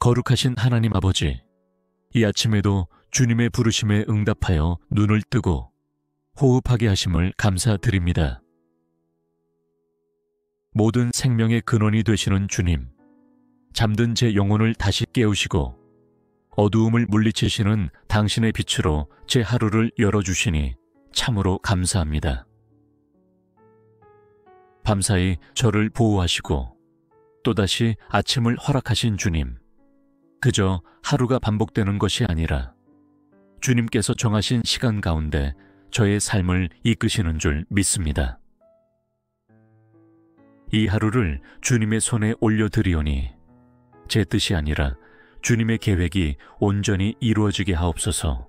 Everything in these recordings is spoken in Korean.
거룩하신 하나님 아버지, 이 아침에도 주님의 부르심에 응답하여 눈을 뜨고 호흡하게 하심을 감사드립니다. 모든 생명의 근원이 되시는 주님, 잠든 제 영혼을 다시 깨우시고 어두움을 물리치시는 당신의 빛으로 제 하루를 열어주시니 참으로 감사합니다. 밤사이 저를 보호하시고 또다시 아침을 허락하신 주님, 그저 하루가 반복되는 것이 아니라 주님께서 정하신 시간 가운데 저의 삶을 이끄시는 줄 믿습니다. 이 하루를 주님의 손에 올려드리오니 제 뜻이 아니라 주님의 계획이 온전히 이루어지게 하옵소서.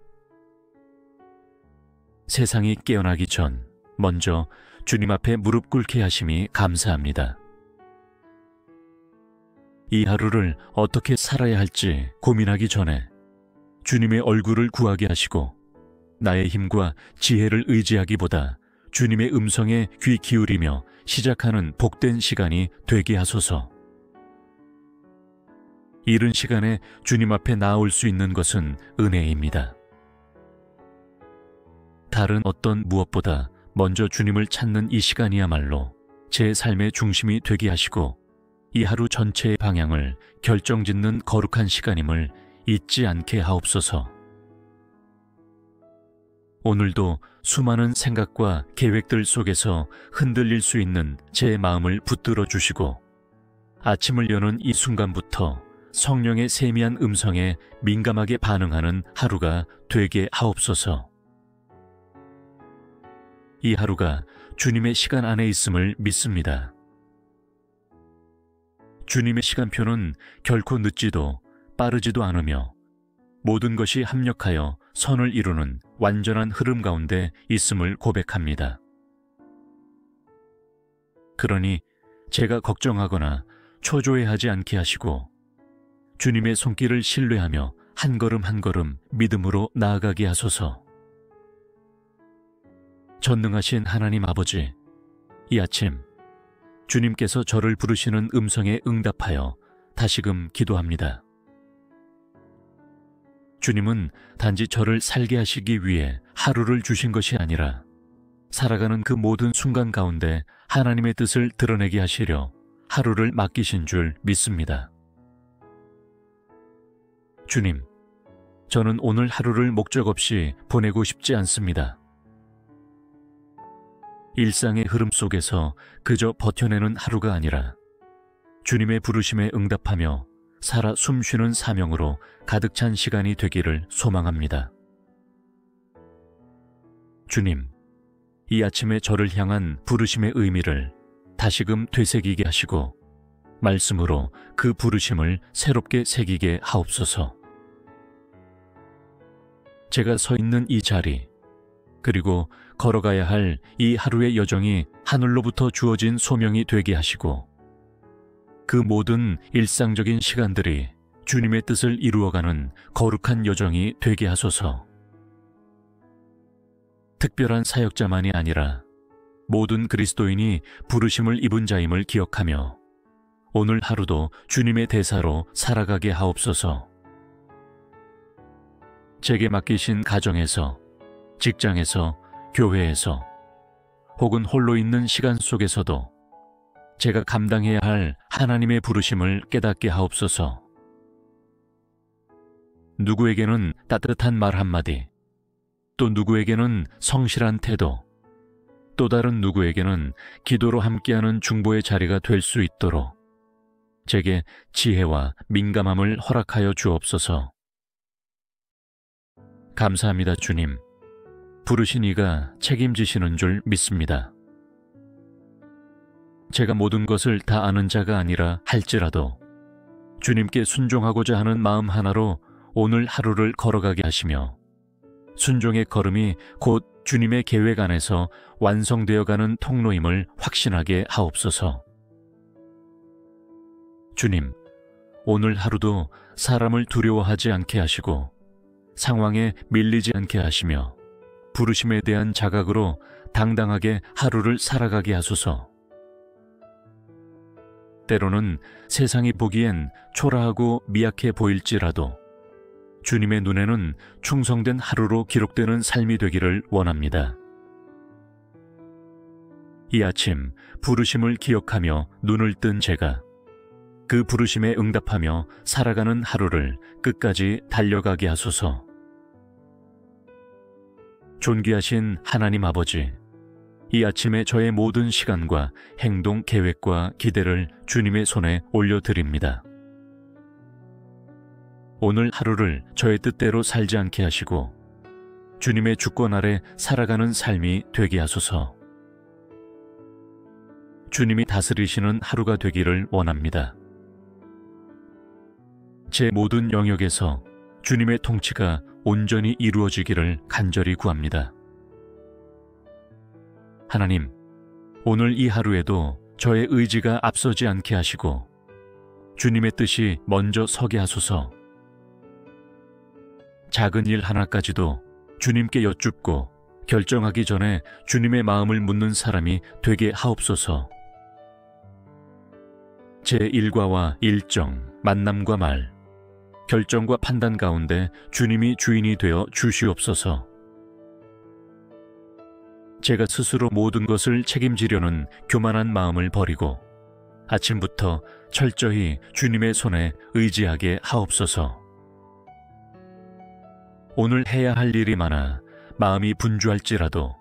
세상이 깨어나기 전 먼저 주님 앞에 무릎 꿇게 하심이 감사합니다. 이 하루를 어떻게 살아야 할지 고민하기 전에 주님의 얼굴을 구하게 하시고 나의 힘과 지혜를 의지하기보다 주님의 음성에 귀 기울이며 시작하는 복된 시간이 되게 하소서. 이른 시간에 주님 앞에 나올 수 있는 것은 은혜입니다. 다른 어떤 무엇보다 먼저 주님을 찾는 이 시간이야말로 제 삶의 중심이 되게 하시고 이 하루 전체의 방향을 결정짓는 거룩한 시간임을 잊지 않게 하옵소서. 오늘도 수많은 생각과 계획들 속에서 흔들릴 수 있는 제 마음을 붙들어 주시고 아침을 여는 이 순간부터 성령의 세미한 음성에 민감하게 반응하는 하루가 되게 하옵소서. 이 하루가 주님의 시간 안에 있음을 믿습니다. 주님의 시간표는 결코 늦지도 빠르지도 않으며 모든 것이 합력하여 선을 이루는 완전한 흐름 가운데 있음을 고백합니다. 그러니 제가 걱정하거나 초조해하지 않게 하시고 주님의 손길을 신뢰하며 한 걸음 한 걸음 믿음으로 나아가게 하소서. 전능하신 하나님 아버지, 이 아침 주님께서 저를 부르시는 음성에 응답하여 다시금 기도합니다. 주님은 단지 저를 살게 하시기 위해 하루를 주신 것이 아니라 살아가는 그 모든 순간 가운데 하나님의 뜻을 드러내게 하시려 하루를 맡기신 줄 믿습니다. 주님, 저는 오늘 하루를 목적 없이 보내고 싶지 않습니다. 일상의 흐름 속에서 그저 버텨내는 하루가 아니라 주님의 부르심에 응답하며 살아 숨쉬는 사명으로 가득 찬 시간이 되기를 소망합니다. 주님, 이 아침에 저를 향한 부르심의 의미를 다시금 되새기게 하시고 말씀으로 그 부르심을 새롭게 새기게 하옵소서. 제가 서 있는 이 자리, 그리고 걸어가야 할 이 하루의 여정이 하늘로부터 주어진 소명이 되게 하시고 그 모든 일상적인 시간들이 주님의 뜻을 이루어가는 거룩한 여정이 되게 하소서. 특별한 사역자만이 아니라 모든 그리스도인이 부르심을 입은 자임을 기억하며 오늘 하루도 주님의 대사로 살아가게 하옵소서. 제게 맡기신 가정에서, 직장에서, 교회에서 혹은 홀로 있는 시간 속에서도 제가 감당해야 할 하나님의 부르심을 깨닫게 하옵소서. 누구에게는 따뜻한 말 한마디, 또 누구에게는 성실한 태도, 또 다른 누구에게는 기도로 함께하는 중보의 자리가 될 수 있도록 제게 지혜와 민감함을 허락하여 주옵소서. 감사합니다, 주님. 부르신 이가 책임지시는 줄 믿습니다. 제가 모든 것을 다 아는 자가 아니라 할지라도 주님께 순종하고자 하는 마음 하나로 오늘 하루를 걸어가게 하시며 순종의 걸음이 곧 주님의 계획 안에서 완성되어가는 통로임을 확신하게 하옵소서. 주님, 오늘 하루도 사람을 두려워하지 않게 하시고 상황에 밀리지 않게 하시며 부르심에 대한 자각으로 당당하게 하루를 살아가게 하소서. 때로는 세상이 보기엔 초라하고 미약해 보일지라도 주님의 눈에는 충성된 하루로 기록되는 삶이 되기를 원합니다. 이 아침 부르심을 기억하며 눈을 뜬 제가 그 부르심에 응답하며 살아가는 하루를 끝까지 달려가게 하소서. 존귀하신 하나님 아버지, 이 아침에 저의 모든 시간과 행동 계획과 기대를 주님의 손에 올려드립니다. 오늘 하루를 저의 뜻대로 살지 않게 하시고 주님의 주권 아래 살아가는 삶이 되게 하소서. 주님이 다스리시는 하루가 되기를 원합니다. 제 모든 영역에서 주님의 통치가 온전히 이루어지기를 간절히 구합니다. 하나님, 오늘 이 하루에도 저의 의지가 앞서지 않게 하시고 주님의 뜻이 먼저 서게 하소서. 작은 일 하나까지도 주님께 여쭙고 결정하기 전에 주님의 마음을 묻는 사람이 되게 하옵소서. 제 일과와 일정, 만남과 말, 결정과 판단 가운데 주님이 주인이 되어 주시옵소서. 제가 스스로 모든 것을 책임지려는 교만한 마음을 버리고 아침부터 철저히 주님의 손에 의지하게 하옵소서. 오늘 해야 할 일이 많아 마음이 분주할지라도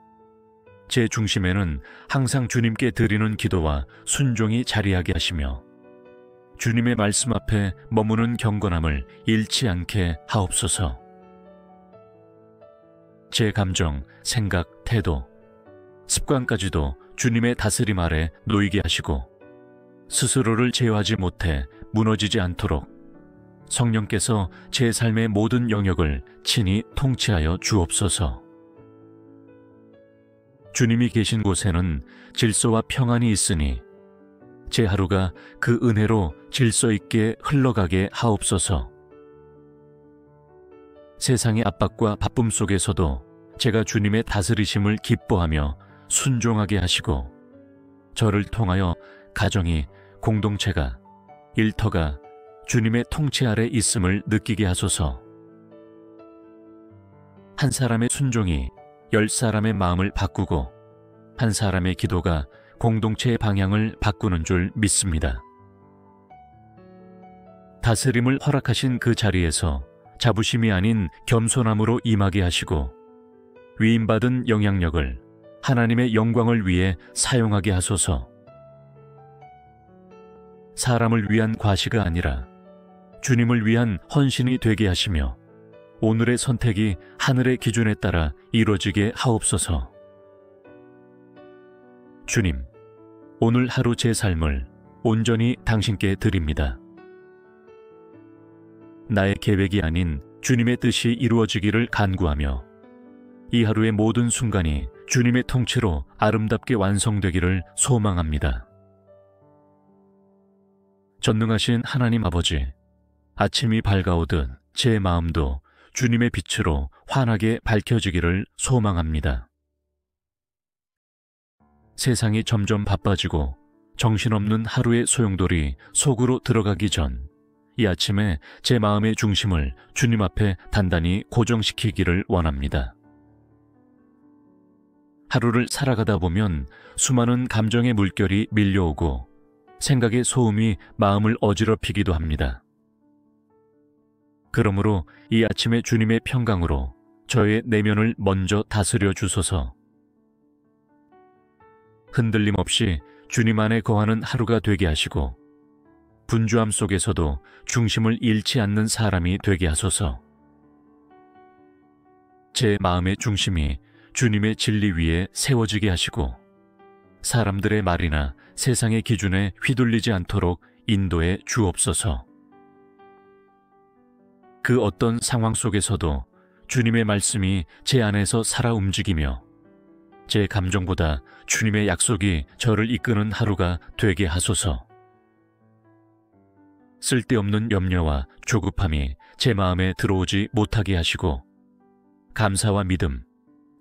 제 중심에는 항상 주님께 드리는 기도와 순종이 자리하게 하시며 주님의 말씀 앞에 머무는 경건함을 잃지 않게 하옵소서. 제 감정, 생각, 태도, 습관까지도 주님의 다스림 아래 놓이게 하시고 스스로를 제어하지 못해 무너지지 않도록 성령께서 제 삶의 모든 영역을 친히 통치하여 주옵소서. 주님이 계신 곳에는 질서와 평안이 있으니 제 하루가 그 은혜로 질서 있게 흘러가게 하옵소서. 세상의 압박과 바쁨 속에서도 제가 주님의 다스리심을 기뻐하며 순종하게 하시고 저를 통하여 가정이, 공동체가, 일터가 주님의 통치 아래 있음을 느끼게 하소서. 한 사람의 순종이 10사람의 마음을 바꾸고 한 사람의 기도가 공동체의 방향을 바꾸는 줄 믿습니다. 다스림을 허락하신 그 자리에서 자부심이 아닌 겸손함으로 임하게 하시고 위임받은 영향력을 하나님의 영광을 위해 사용하게 하소서. 사람을 위한 과시가 아니라 주님을 위한 헌신이 되게 하시며 오늘의 선택이 하늘의 기준에 따라 이루어지게 하옵소서. 주님, 오늘 하루 제 삶을 온전히 당신께 드립니다. 나의 계획이 아닌 주님의 뜻이 이루어지기를 간구하며 이 하루의 모든 순간이 주님의 통치로 아름답게 완성되기를 소망합니다. 전능하신 하나님 아버지, 아침이 밝아오듯 제 마음도 주님의 빛으로 환하게 밝혀지기를 소망합니다. 세상이 점점 바빠지고 정신없는 하루의 소용돌이 속으로 들어가기 전 이 아침에 제 마음의 중심을 주님 앞에 단단히 고정시키기를 원합니다. 하루를 살아가다 보면 수많은 감정의 물결이 밀려오고 생각의 소음이 마음을 어지럽히기도 합니다. 그러므로 이 아침에 주님의 평강으로 저의 내면을 먼저 다스려 주소서. 흔들림 없이 주님 안에 거하는 하루가 되게 하시고 분주함 속에서도 중심을 잃지 않는 사람이 되게 하소서. 제 마음의 중심이 주님의 진리 위에 세워지게 하시고 사람들의 말이나 세상의 기준에 휘둘리지 않도록 인도해 주옵소서. 그 어떤 상황 속에서도 주님의 말씀이 제 안에서 살아 움직이며 제 감정보다 주님의 약속이 저를 이끄는 하루가 되게 하소서. 쓸데없는 염려와 조급함이 제 마음에 들어오지 못하게 하시고 감사와 믿음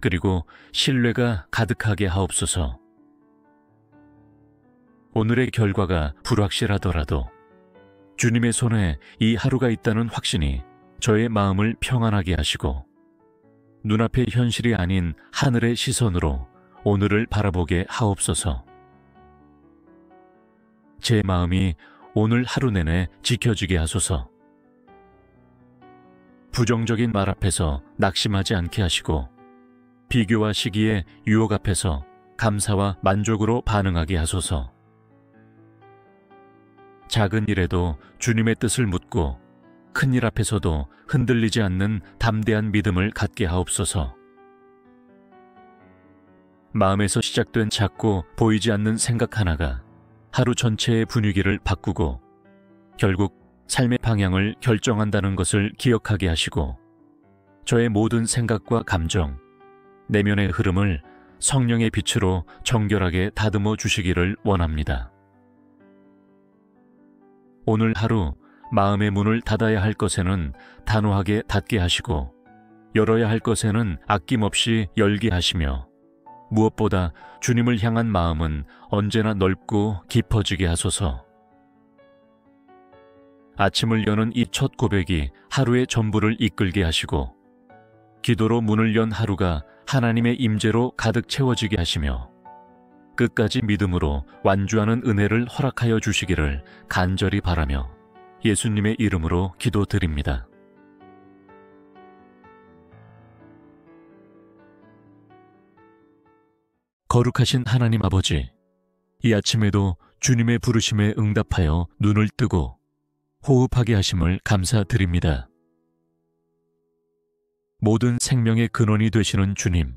그리고 신뢰가 가득하게 하옵소서. 오늘의 결과가 불확실하더라도 주님의 손에 이 하루가 있다는 확신이 저의 마음을 평안하게 하시고 눈앞의 현실이 아닌 하늘의 시선으로 오늘을 바라보게 하옵소서. 제 마음이 오늘 하루 내내 지켜지게 하소서. 부정적인 말 앞에서 낙심하지 않게 하시고 비교와 시기의 유혹 앞에서 감사와 만족으로 반응하게 하소서. 작은 일에도 주님의 뜻을 묻고 큰 일 앞에서도 흔들리지 않는 담대한 믿음을 갖게 하옵소서. 마음에서 시작된 작고 보이지 않는 생각 하나가 하루 전체의 분위기를 바꾸고 결국 삶의 방향을 결정한다는 것을 기억하게 하시고 저의 모든 생각과 감정, 내면의 흐름을 성령의 빛으로 정결하게 다듬어 주시기를 원합니다. 오늘 하루 마음의 문을 닫아야 할 것에는 단호하게 닫게 하시고 열어야 할 것에는 아낌없이 열게 하시며 무엇보다 주님을 향한 마음은 언제나 넓고 깊어지게 하소서. 아침을 여는 이 첫 고백이 하루의 전부를 이끌게 하시고 기도로 문을 연 하루가 하나님의 임재로 가득 채워지게 하시며 끝까지 믿음으로 완주하는 은혜를 허락하여 주시기를 간절히 바라며 예수님의 이름으로 기도드립니다. 거룩하신 하나님 아버지, 이 아침에도 주님의 부르심에 응답하여 눈을 뜨고 호흡하게 하심을 감사드립니다. 모든 생명의 근원이 되시는 주님,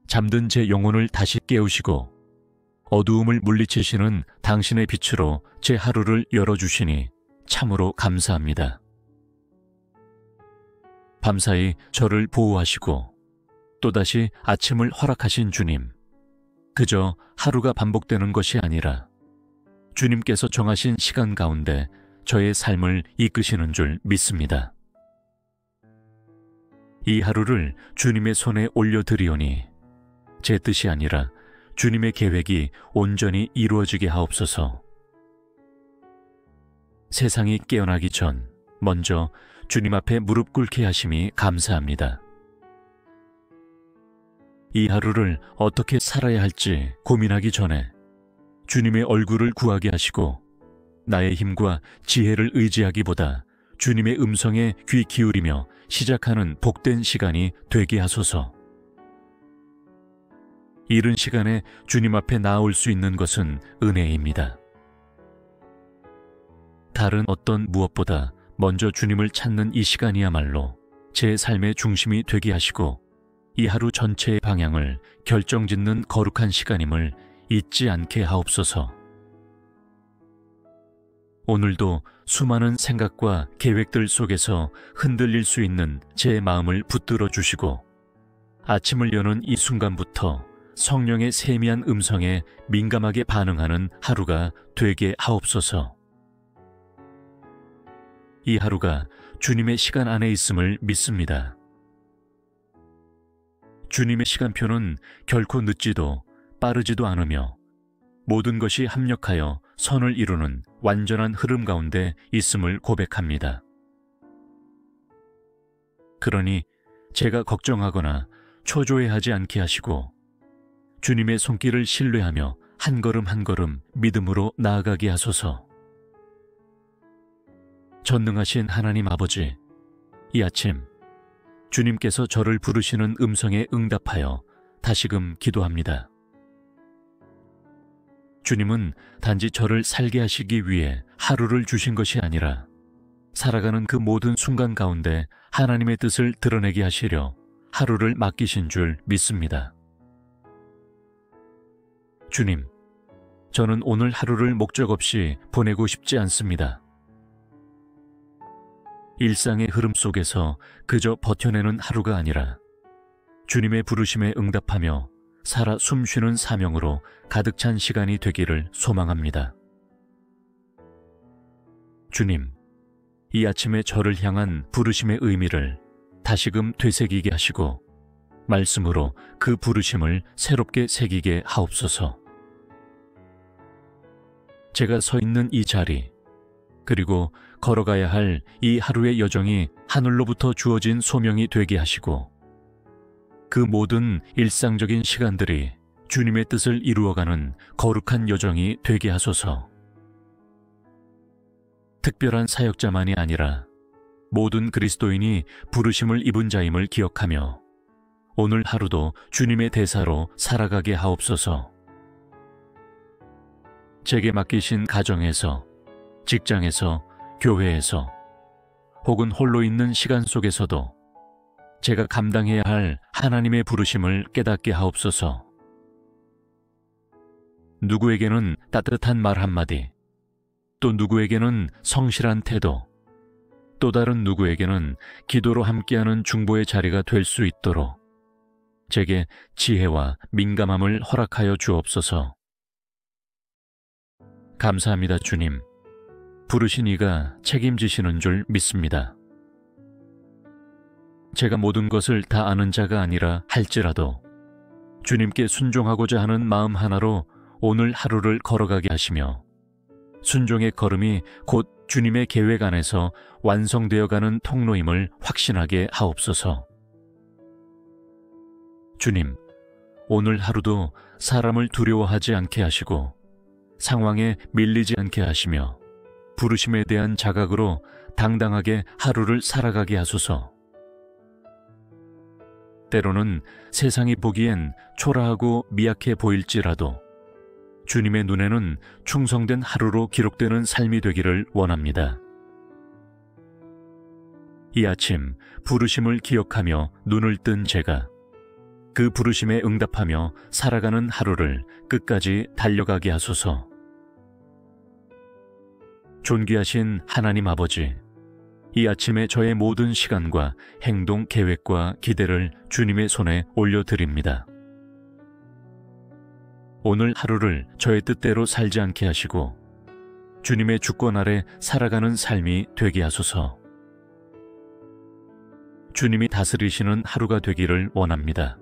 잠든 제 영혼을 다시 깨우시고 어두움을 물리치시는 당신의 빛으로 제 하루를 열어주시니 참으로 감사합니다. 밤사이 저를 보호하시고 또다시 아침을 허락하신 주님, 그저 하루가 반복되는 것이 아니라 주님께서 정하신 시간 가운데 저의 삶을 이끄시는 줄 믿습니다. 이 하루를 주님의 손에 올려드리오니 제 뜻이 아니라 주님의 계획이 온전히 이루어지게 하옵소서. 세상이 깨어나기 전 먼저 주님 앞에 무릎 꿇게 하심이 감사합니다. 이 하루를 어떻게 살아야 할지 고민하기 전에 주님의 얼굴을 구하게 하시고 나의 힘과 지혜를 의지하기보다 주님의 음성에 귀 기울이며 시작하는 복된 시간이 되게 하소서. 이른 시간에 주님 앞에 나올 수 있는 것은 은혜입니다. 다른 어떤 무엇보다 먼저 주님을 찾는 이 시간이야말로 제 삶의 중심이 되게 하시고 이 하루 전체의 방향을 결정짓는 거룩한 시간임을 잊지 않게 하옵소서. 오늘도 수많은 생각과 계획들 속에서 흔들릴 수 있는 제 마음을 붙들어 주시고 아침을 여는 이 순간부터 성령의 세미한 음성에 민감하게 반응하는 하루가 되게 하옵소서. 이 하루가 주님의 시간 안에 있음을 믿습니다. 주님의 시간표는 결코 늦지도 빠르지도 않으며 모든 것이 합력하여 선을 이루는 완전한 흐름 가운데 있음을 고백합니다. 그러니 제가 걱정하거나 초조해하지 않게 하시고 주님의 손길을 신뢰하며 한 걸음 한 걸음 믿음으로 나아가게 하소서. 전능하신 하나님 아버지, 이 아침 주님께서 저를 부르시는 음성에 응답하여 다시금 기도합니다. 주님은 단지 저를 살게 하시기 위해 하루를 주신 것이 아니라 살아가는 그 모든 순간 가운데 하나님의 뜻을 드러내게 하시려 하루를 맡기신 줄 믿습니다. 주님, 저는 오늘 하루를 목적 없이 보내고 싶지 않습니다. 일상의 흐름 속에서 그저 버텨내는 하루가 아니라 주님의 부르심에 응답하며 살아 숨쉬는 사명으로 가득 찬 시간이 되기를 소망합니다. 주님, 이 아침에 저를 향한 부르심의 의미를 다시금 되새기게 하시고 말씀으로 그 부르심을 새롭게 새기게 하옵소서. 제가 서 있는 이 자리, 그리고 걸어가야 할 이 하루의 여정이 하늘로부터 주어진 소명이 되게 하시고, 그 모든 일상적인 시간들이 주님의 뜻을 이루어가는 거룩한 여정이 되게 하소서. 특별한 사역자만이 아니라 모든 그리스도인이 부르심을 입은 자임을 기억하며 오늘 하루도 주님의 대사로 살아가게 하옵소서. 제게 맡기신 가정에서, 직장에서, 교회에서, 혹은 홀로 있는 시간 속에서도 제가 감당해야 할 하나님의 부르심을 깨닫게 하옵소서. 누구에게는 따뜻한 말 한마디, 또 누구에게는 성실한 태도, 또 다른 누구에게는 기도로 함께하는 중보의 자리가 될 수 있도록 제게 지혜와 민감함을 허락하여 주옵소서. 감사합니다, 주님. 부르신 이가 책임지시는 줄 믿습니다. 제가 모든 것을 다 아는 자가 아니라 할지라도 주님께 순종하고자 하는 마음 하나로 오늘 하루를 걸어가게 하시며 순종의 걸음이 곧 주님의 계획 안에서 완성되어가는 통로임을 확신하게 하옵소서. 주님, 오늘 하루도 사람을 두려워하지 않게 하시고 상황에 밀리지 않게 하시며 부르심에 대한 자각으로 당당하게 하루를 살아가게 하소서. 때로는 세상이 보기엔 초라하고 미약해 보일지라도 주님의 눈에는 충성된 하루로 기록되는 삶이 되기를 원합니다. 이 아침 부르심을 기억하며 눈을 뜬 제가 그 부르심에 응답하며 살아가는 하루를 끝까지 달려가게 하소서. 존귀하신 하나님 아버지, 이 아침에 저의 모든 시간과 행동 계획과 기대를 주님의 손에 올려드립니다. 오늘 하루를 저의 뜻대로 살지 않게 하시고 주님의 주권 아래 살아가는 삶이 되게 하소서. 주님이 다스리시는 하루가 되기를 원합니다.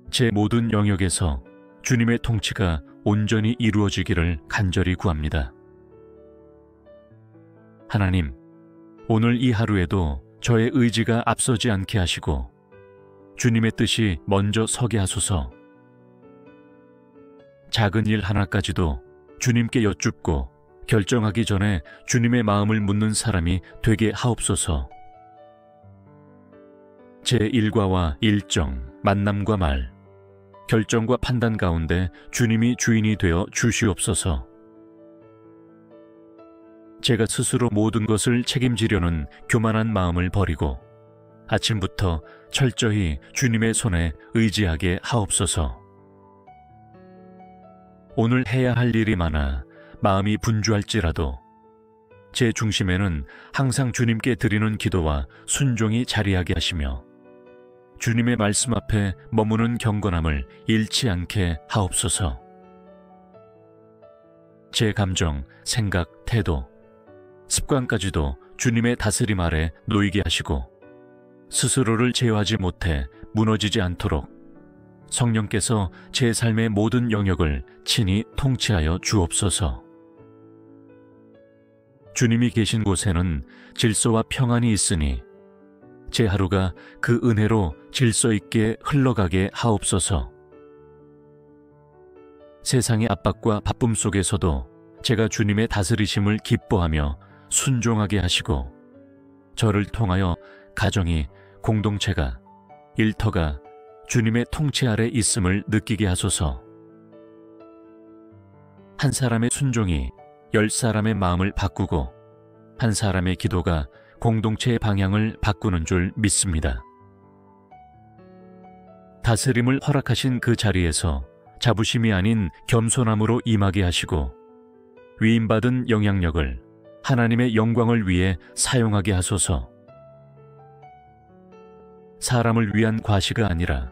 제 모든 영역에서 주님의 통치가 온전히 이루어지기를 간절히 구합니다. 하나님, 오늘 이 하루에도 저의 의지가 앞서지 않게 하시고 주님의 뜻이 먼저 서게 하소서. 작은 일 하나까지도 주님께 여쭙고 결정하기 전에 주님의 마음을 묻는 사람이 되게 하옵소서. 제 일과와 일정, 만남과 말, 결정과 판단 가운데 주님이 주인이 되어 주시옵소서. 제가 스스로 모든 것을 책임지려는 교만한 마음을 버리고 아침부터 철저히 주님의 손에 의지하게 하옵소서. 오늘 해야 할 일이 많아 마음이 분주할지라도 제 중심에는 항상 주님께 드리는 기도와 순종이 자리하게 하시며 주님의 말씀 앞에 머무는 경건함을 잃지 않게 하옵소서. 제 감정, 생각, 태도, 습관까지도 주님의 다스림 아래 놓이게 하시고 스스로를 제어하지 못해 무너지지 않도록 성령께서 제 삶의 모든 영역을 친히 통치하여 주옵소서. 주님이 계신 곳에는 질서와 평안이 있으니 제 하루가 그 은혜로 질서 있게 흘러가게 하옵소서. 세상의 압박과 바쁨 속에서도 제가 주님의 다스리심을 기뻐하며 순종하게 하시고 저를 통하여 가정이, 공동체가, 일터가 주님의 통치 아래 있음을 느끼게 하소서. 한 사람의 순종이 10사람의 마음을 바꾸고 한 사람의 기도가 공동체의 방향을 바꾸는 줄 믿습니다. 다스림을 허락하신 그 자리에서 자부심이 아닌 겸손함으로 임하게 하시고 위임받은 영향력을 하나님의 영광을 위해 사용하게 하소서. 사람을 위한 과시가 아니라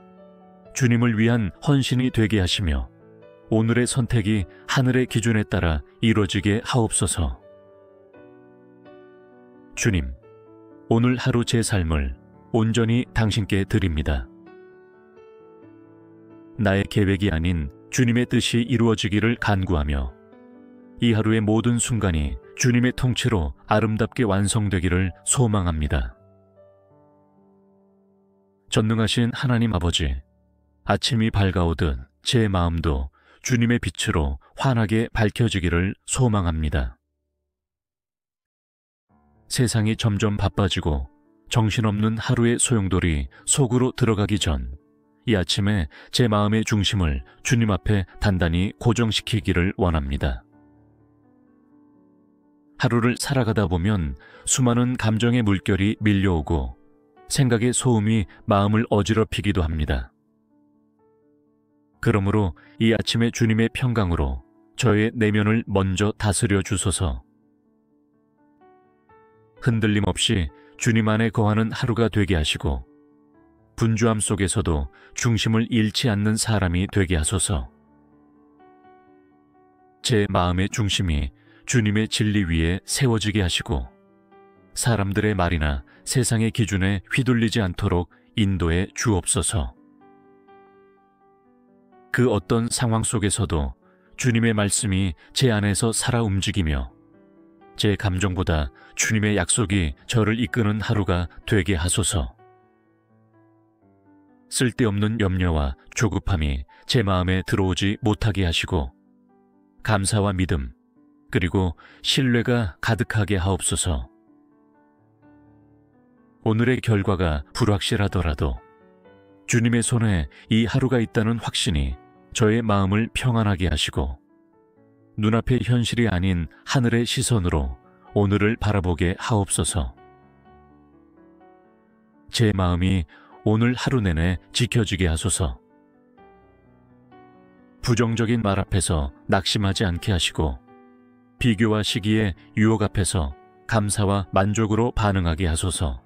주님을 위한 헌신이 되게 하시며 오늘의 선택이 하늘의 기준에 따라 이루어지게 하옵소서. 주님, 오늘 하루 제 삶을 온전히 당신께 드립니다. 나의 계획이 아닌 주님의 뜻이 이루어지기를 간구하며 이 하루의 모든 순간이 주님의 통치로 아름답게 완성되기를 소망합니다. 전능하신 하나님 아버지, 아침이 밝아오듯 제 마음도 주님의 빛으로 환하게 밝혀지기를 소망합니다. 세상이 점점 바빠지고 정신없는 하루의 소용돌이 속으로 들어가기 전 이 아침에 제 마음의 중심을 주님 앞에 단단히 고정시키기를 원합니다. 하루를 살아가다 보면 수많은 감정의 물결이 밀려오고 생각의 소음이 마음을 어지럽히기도 합니다. 그러므로 이 아침에 주님의 평강으로 저의 내면을 먼저 다스려 주소서. 흔들림 없이 주님 안에 거하는 하루가 되게 하시고 분주함 속에서도 중심을 잃지 않는 사람이 되게 하소서. 제 마음의 중심이 주님의 진리 위에 세워지게 하시고 사람들의 말이나 세상의 기준에 휘둘리지 않도록 인도해 주옵소서. 그 어떤 상황 속에서도 주님의 말씀이 제 안에서 살아 움직이며 제 감정보다 주님의 약속이 저를 이끄는 하루가 되게 하소서. 쓸데없는 염려와 조급함이 제 마음에 들어오지 못하게 하시고 감사와 믿음 그리고 신뢰가 가득하게 하옵소서. 오늘의 결과가 불확실하더라도 주님의 손에 이 하루가 있다는 확신이 저의 마음을 평안하게 하시고 눈앞의 현실이 아닌 하늘의 시선으로 오늘을 바라보게 하옵소서. 제 마음이 오늘 하루 내내 지켜지게 하소서. 부정적인 말 앞에서 낙심하지 않게 하시고 비교와 시기의 유혹 앞에서 감사와 만족으로 반응하게 하소서.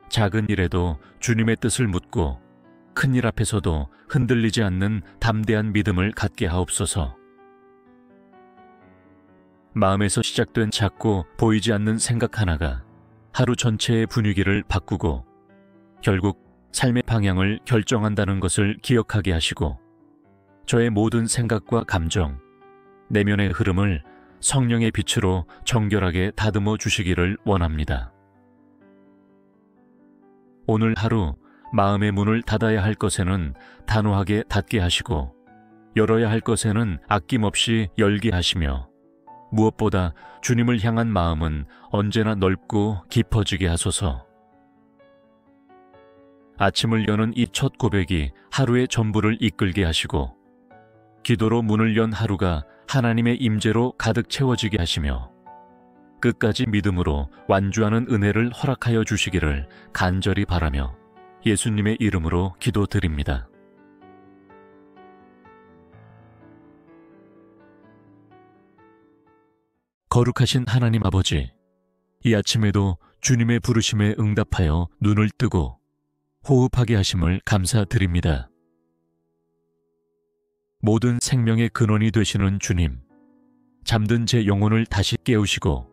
작은 일에도 주님의 뜻을 묻고 큰 일 앞에서도 흔들리지 않는 담대한 믿음을 갖게 하옵소서. 마음에서 시작된 작고 보이지 않는 생각 하나가 하루 전체의 분위기를 바꾸고 결국 삶의 방향을 결정한다는 것을 기억하게 하시고 저의 모든 생각과 감정, 내면의 흐름을 성령의 빛으로 정결하게 다듬어 주시기를 원합니다. 오늘 하루 마음의 문을 닫아야 할 것에는 단호하게 닫게 하시고 열어야 할 것에는 아낌없이 열게 하시며 무엇보다 주님을 향한 마음은 언제나 넓고 깊어지게 하소서. 아침을 여는 이 첫 고백이 하루의 전부를 이끌게 하시고 기도로 문을 연 하루가 하나님의 임재로 가득 채워지게 하시며 끝까지 믿음으로 완주하는 은혜를 허락하여 주시기를 간절히 바라며 예수님의 이름으로 기도드립니다. 거룩하신 하나님 아버지, 이 아침에도 주님의 부르심에 응답하여 눈을 뜨고 호흡하게 하심을 감사드립니다. 모든 생명의 근원이 되시는 주님, 잠든 제 영혼을 다시 깨우시고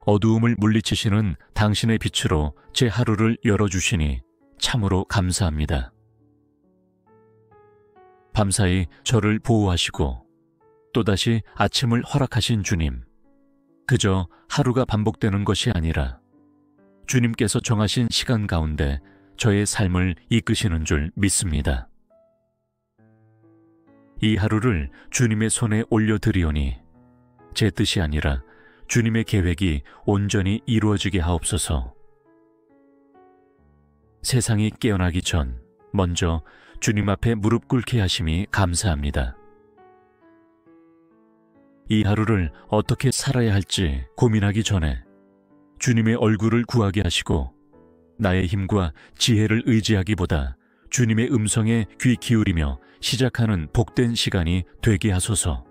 어두움을 물리치시는 당신의 빛으로 제 하루를 열어주시니 참으로 감사합니다. 밤사이 저를 보호하시고 또다시 아침을 허락하신 주님, 그저 하루가 반복되는 것이 아니라 주님께서 정하신 시간 가운데 저의 삶을 이끄시는 줄 믿습니다. 이 하루를 주님의 손에 올려드리오니 제 뜻이 아니라 주님의 계획이 온전히 이루어지게 하옵소서. 세상이 깨어나기 전 먼저 주님 앞에 무릎 꿇게 하심이 감사합니다. 이 하루를 어떻게 살아야 할지 고민하기 전에 주님의 얼굴을 구하게 하시고 나의 힘과 지혜를 의지하기보다 주님의 음성에 귀 기울이며 시작하는 복된 시간이 되게 하소서.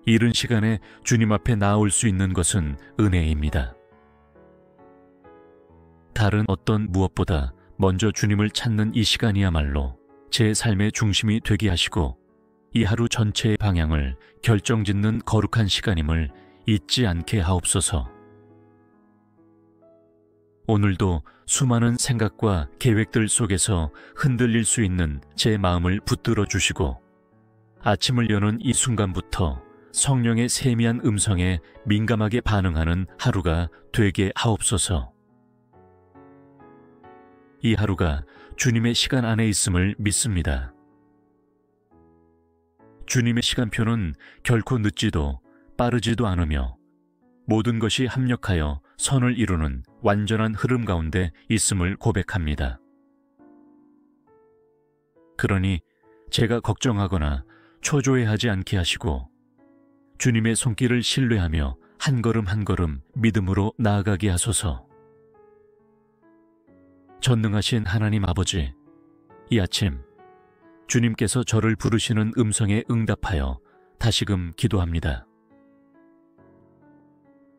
이른 시간에 주님 앞에 나아올 수 있는 것은 은혜입니다. 다른 어떤 무엇보다 먼저 주님을 찾는 이 시간이야말로 제 삶의 중심이 되게 하시고 이 하루 전체의 방향을 결정짓는 거룩한 시간임을 잊지 않게 하옵소서. 오늘도 수많은 생각과 계획들 속에서 흔들릴 수 있는 제 마음을 붙들어 주시고 아침을 여는 이 순간부터 성령의 세미한 음성에 민감하게 반응하는 하루가 되게 하옵소서. 이 하루가 주님의 시간 안에 있음을 믿습니다. 주님의 시간표는 결코 늦지도 빠르지도 않으며 모든 것이 합력하여 선을 이루는 완전한 흐름 가운데 있음을 고백합니다. 그러니 제가 걱정하거나 초조해하지 않게 하시고 주님의 손길을 신뢰하며 한 걸음 한 걸음 믿음으로 나아가게 하소서. 전능하신 하나님 아버지, 이 아침 주님께서 저를 부르시는 음성에 응답하여 다시금 기도합니다.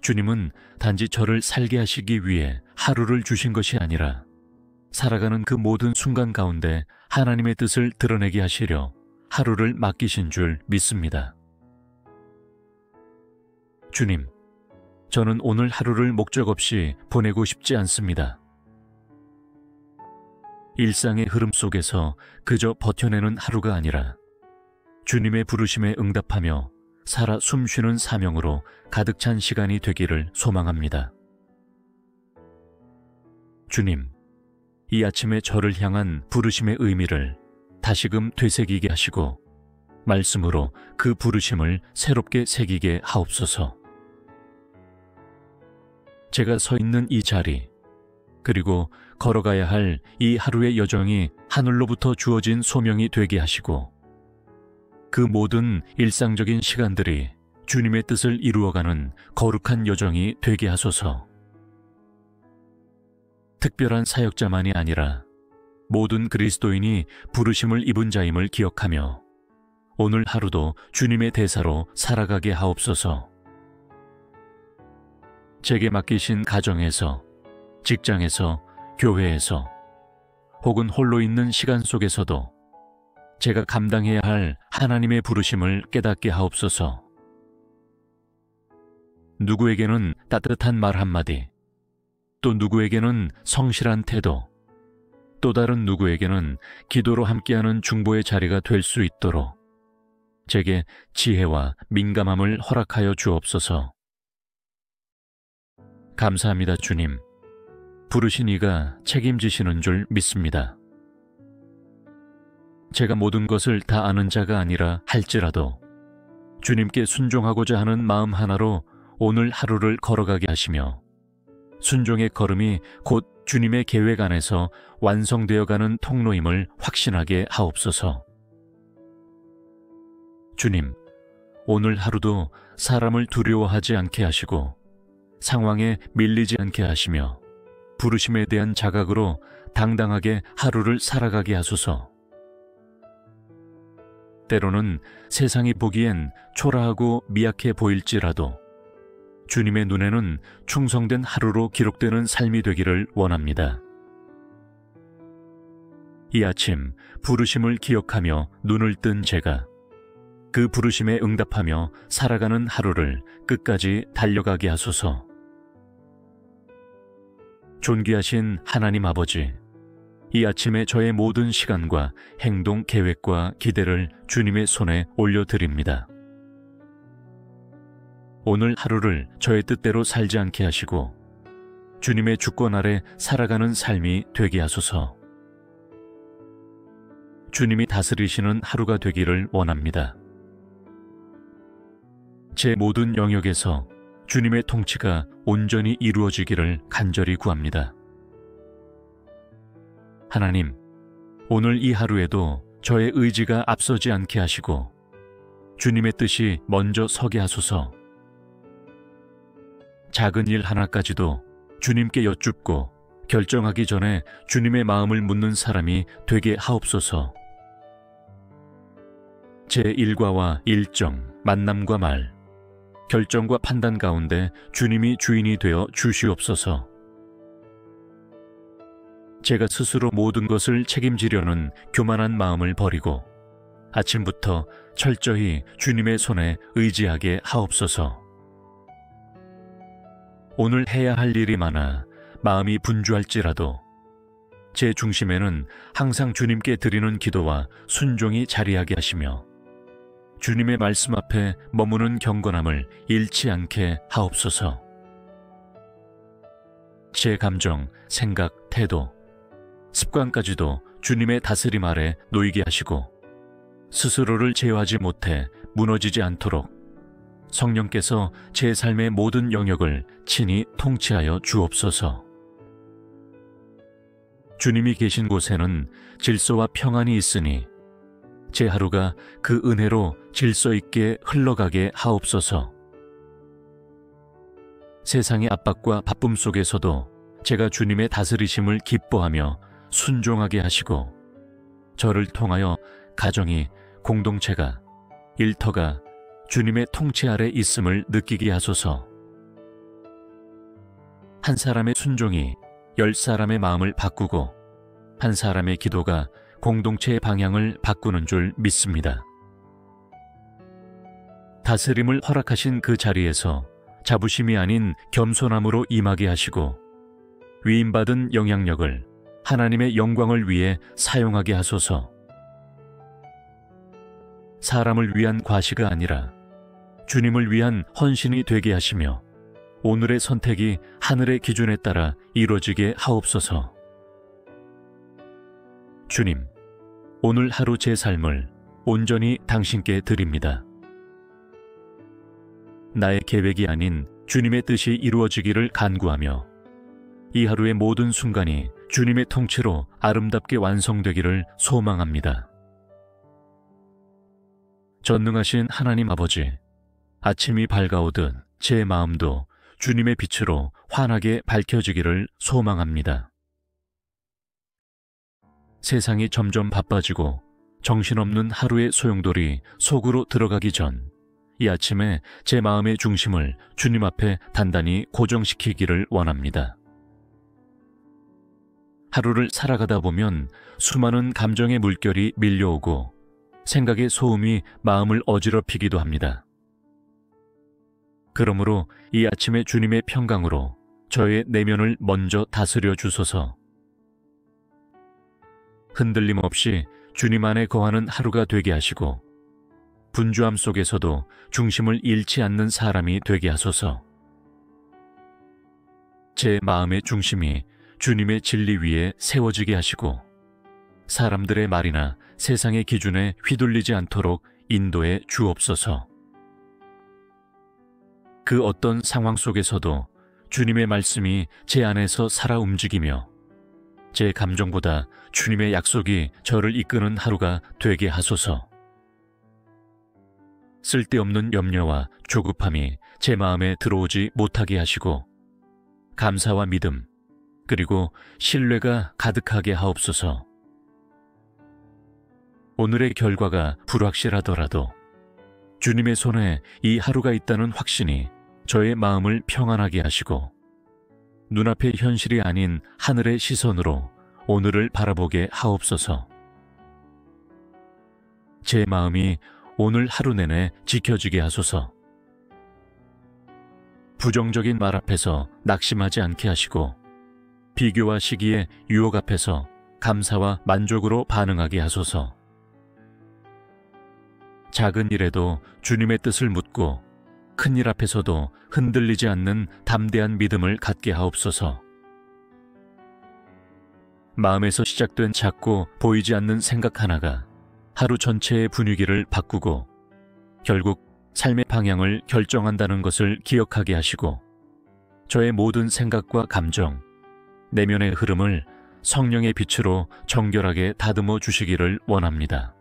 주님은 단지 저를 살게 하시기 위해 하루를 주신 것이 아니라 살아가는 그 모든 순간 가운데 하나님의 뜻을 드러내게 하시려 하루를 맡기신 줄 믿습니다. 주님, 저는 오늘 하루를 목적 없이 보내고 싶지 않습니다. 일상의 흐름 속에서 그저 버텨내는 하루가 아니라 주님의 부르심에 응답하며 살아 숨쉬는 사명으로 가득 찬 시간이 되기를 소망합니다. 주님, 이 아침에 저를 향한 부르심의 의미를 다시금 되새기게 하시고 말씀으로 그 부르심을 새롭게 새기게 하옵소서. 제가 서 있는 이 자리, 그리고 걸어가야 할 이 하루의 여정이 하늘로부터 주어진 소명이 되게 하시고 그 모든 일상적인 시간들이 주님의 뜻을 이루어가는 거룩한 여정이 되게 하소서. 특별한 사역자만이 아니라 모든 그리스도인이 부르심을 입은 자임을 기억하며 오늘 하루도 주님의 대사로 살아가게 하옵소서. 제게 맡기신 가정에서, 직장에서, 교회에서 혹은 홀로 있는 시간 속에서도 제가 감당해야 할 하나님의 부르심을 깨닫게 하옵소서. 누구에게는 따뜻한 말 한마디, 또 누구에게는 성실한 태도, 또 다른 누구에게는 기도로 함께하는 중보의 자리가 될 수 있도록 제게 지혜와 민감함을 허락하여 주옵소서. 감사합니다, 주님. 부르신 이가 책임지시는 줄 믿습니다. 제가 모든 것을 다 아는 자가 아니라 할지라도 주님께 순종하고자 하는 마음 하나로 오늘 하루를 걸어가게 하시며 순종의 걸음이 곧 주님의 계획 안에서 완성되어가는 통로임을 확신하게 하옵소서. 주님, 오늘 하루도 사람을 두려워하지 않게 하시고 상황에 밀리지 않게 하시며 부르심에 대한 자각으로 당당하게 하루를 살아가게 하소서. 때로는 세상이 보기엔 초라하고 미약해 보일지라도 주님의 눈에는 충성된 하루로 기록되는 삶이 되기를 원합니다. 이 아침 부르심을 기억하며 눈을 뜬 제가 그 부르심에 응답하며 살아가는 하루를 끝까지 달려가게 하소서. 존귀하신 하나님 아버지, 이 아침에 저의 모든 시간과 행동 계획과 기대를 주님의 손에 올려드립니다. 오늘 하루를 저의 뜻대로 살지 않게 하시고 주님의 주권 아래 살아가는 삶이 되게 하소서. 주님이 다스리시는 하루가 되기를 원합니다. 제 모든 영역에서 주님의 통치가 온전히 이루어지기를 간절히 구합니다. 하나님, 오늘 이 하루에도 저의 의지가 앞서지 않게 하시고 주님의 뜻이 먼저 서게 하소서. 작은 일 하나까지도 주님께 여쭙고 결정하기 전에 주님의 마음을 묻는 사람이 되게 하옵소서. 제 일과와 일정, 만남과 말, 결정과 판단 가운데 주님이 주인이 되어 주시옵소서. 제가 스스로 모든 것을 책임지려는 교만한 마음을 버리고 아침부터 철저히 주님의 손에 의지하게 하옵소서. 오늘 해야 할 일이 많아 마음이 분주할지라도 제 중심에는 항상 주님께 드리는 기도와 순종이 자리하게 하시며 주님의 말씀 앞에 머무는 경건함을 잃지 않게 하옵소서. 제 감정, 생각, 태도, 습관까지도 주님의 다스림 아래 놓이게 하시고 스스로를 제어하지 못해 무너지지 않도록 성령께서 제 삶의 모든 영역을 친히 통치하여 주옵소서. 주님이 계신 곳에는 질서와 평안이 있으니 제 하루가 그 은혜로 질서 있게 흘러가게 하옵소서. 세상의 압박과 바쁨 속에서도 제가 주님의 다스리심을 기뻐하며 순종하게 하시고 저를 통하여 가정이, 공동체가, 일터가 주님의 통치 아래 있음을 느끼게 하소서. 한 사람의 순종이 10사람의 마음을 바꾸고 한 사람의 기도가 공동체의 방향을 바꾸는 줄 믿습니다. 다스림을 허락하신 그 자리에서 자부심이 아닌 겸손함으로 임하게 하시고 위임받은 영향력을 하나님의 영광을 위해 사용하게 하소서. 사람을 위한 과시가 아니라 주님을 위한 헌신이 되게 하시며 오늘의 선택이 하늘의 기준에 따라 이루어지게 하옵소서. 주님, 오늘 하루 제 삶을 온전히 당신께 드립니다. 나의 계획이 아닌 주님의 뜻이 이루어지기를 간구하며 이 하루의 모든 순간이 주님의 통치로 아름답게 완성되기를 소망합니다. 전능하신 하나님 아버지, 아침이 밝아오듯 제 마음도 주님의 빛으로 환하게 밝혀지기를 소망합니다. 세상이 점점 바빠지고 정신없는 하루의 소용돌이 속으로 들어가기 전 이 아침에 제 마음의 중심을 주님 앞에 단단히 고정시키기를 원합니다. 하루를 살아가다 보면 수많은 감정의 물결이 밀려오고 생각의 소음이 마음을 어지럽히기도 합니다. 그러므로 이 아침에 주님의 평강으로 저의 내면을 먼저 다스려 주소서. 흔들림 없이 주님 안에 거하는 하루가 되게 하시고 분주함 속에서도 중심을 잃지 않는 사람이 되게 하소서. 제 마음의 중심이 주님의 진리 위에 세워지게 하시고 사람들의 말이나 세상의 기준에 휘둘리지 않도록 인도해 주옵소서. 그 어떤 상황 속에서도 주님의 말씀이 제 안에서 살아 움직이며 제 감정보다 주님의 약속이 저를 이끄는 하루가 되게 하소서. 쓸데없는 염려와 조급함이 제 마음에 들어오지 못하게 하시고 감사와 믿음 그리고 신뢰가 가득하게 하옵소서. 오늘의 결과가 불확실하더라도 주님의 손에 이 하루가 있다는 확신이 저의 마음을 평안하게 하시고 눈앞의 현실이 아닌 하늘의 시선으로 오늘을 바라보게 하옵소서. 제 마음이 오늘 하루 내내 지켜지게 하소서. 부정적인 말 앞에서 낙심하지 않게 하시고 비교와 시기의 유혹 앞에서 감사와 만족으로 반응하게 하소서. 작은 일에도 주님의 뜻을 묻고 큰 일 앞에서도 흔들리지 않는 담대한 믿음을 갖게 하옵소서. 마음에서 시작된 작고 보이지 않는 생각 하나가 하루 전체의 분위기를 바꾸고 결국 삶의 방향을 결정한다는 것을 기억하게 하시고 저의 모든 생각과 감정, 내면의 흐름을 성령의 빛으로 정결하게 다듬어 주시기를 원합니다.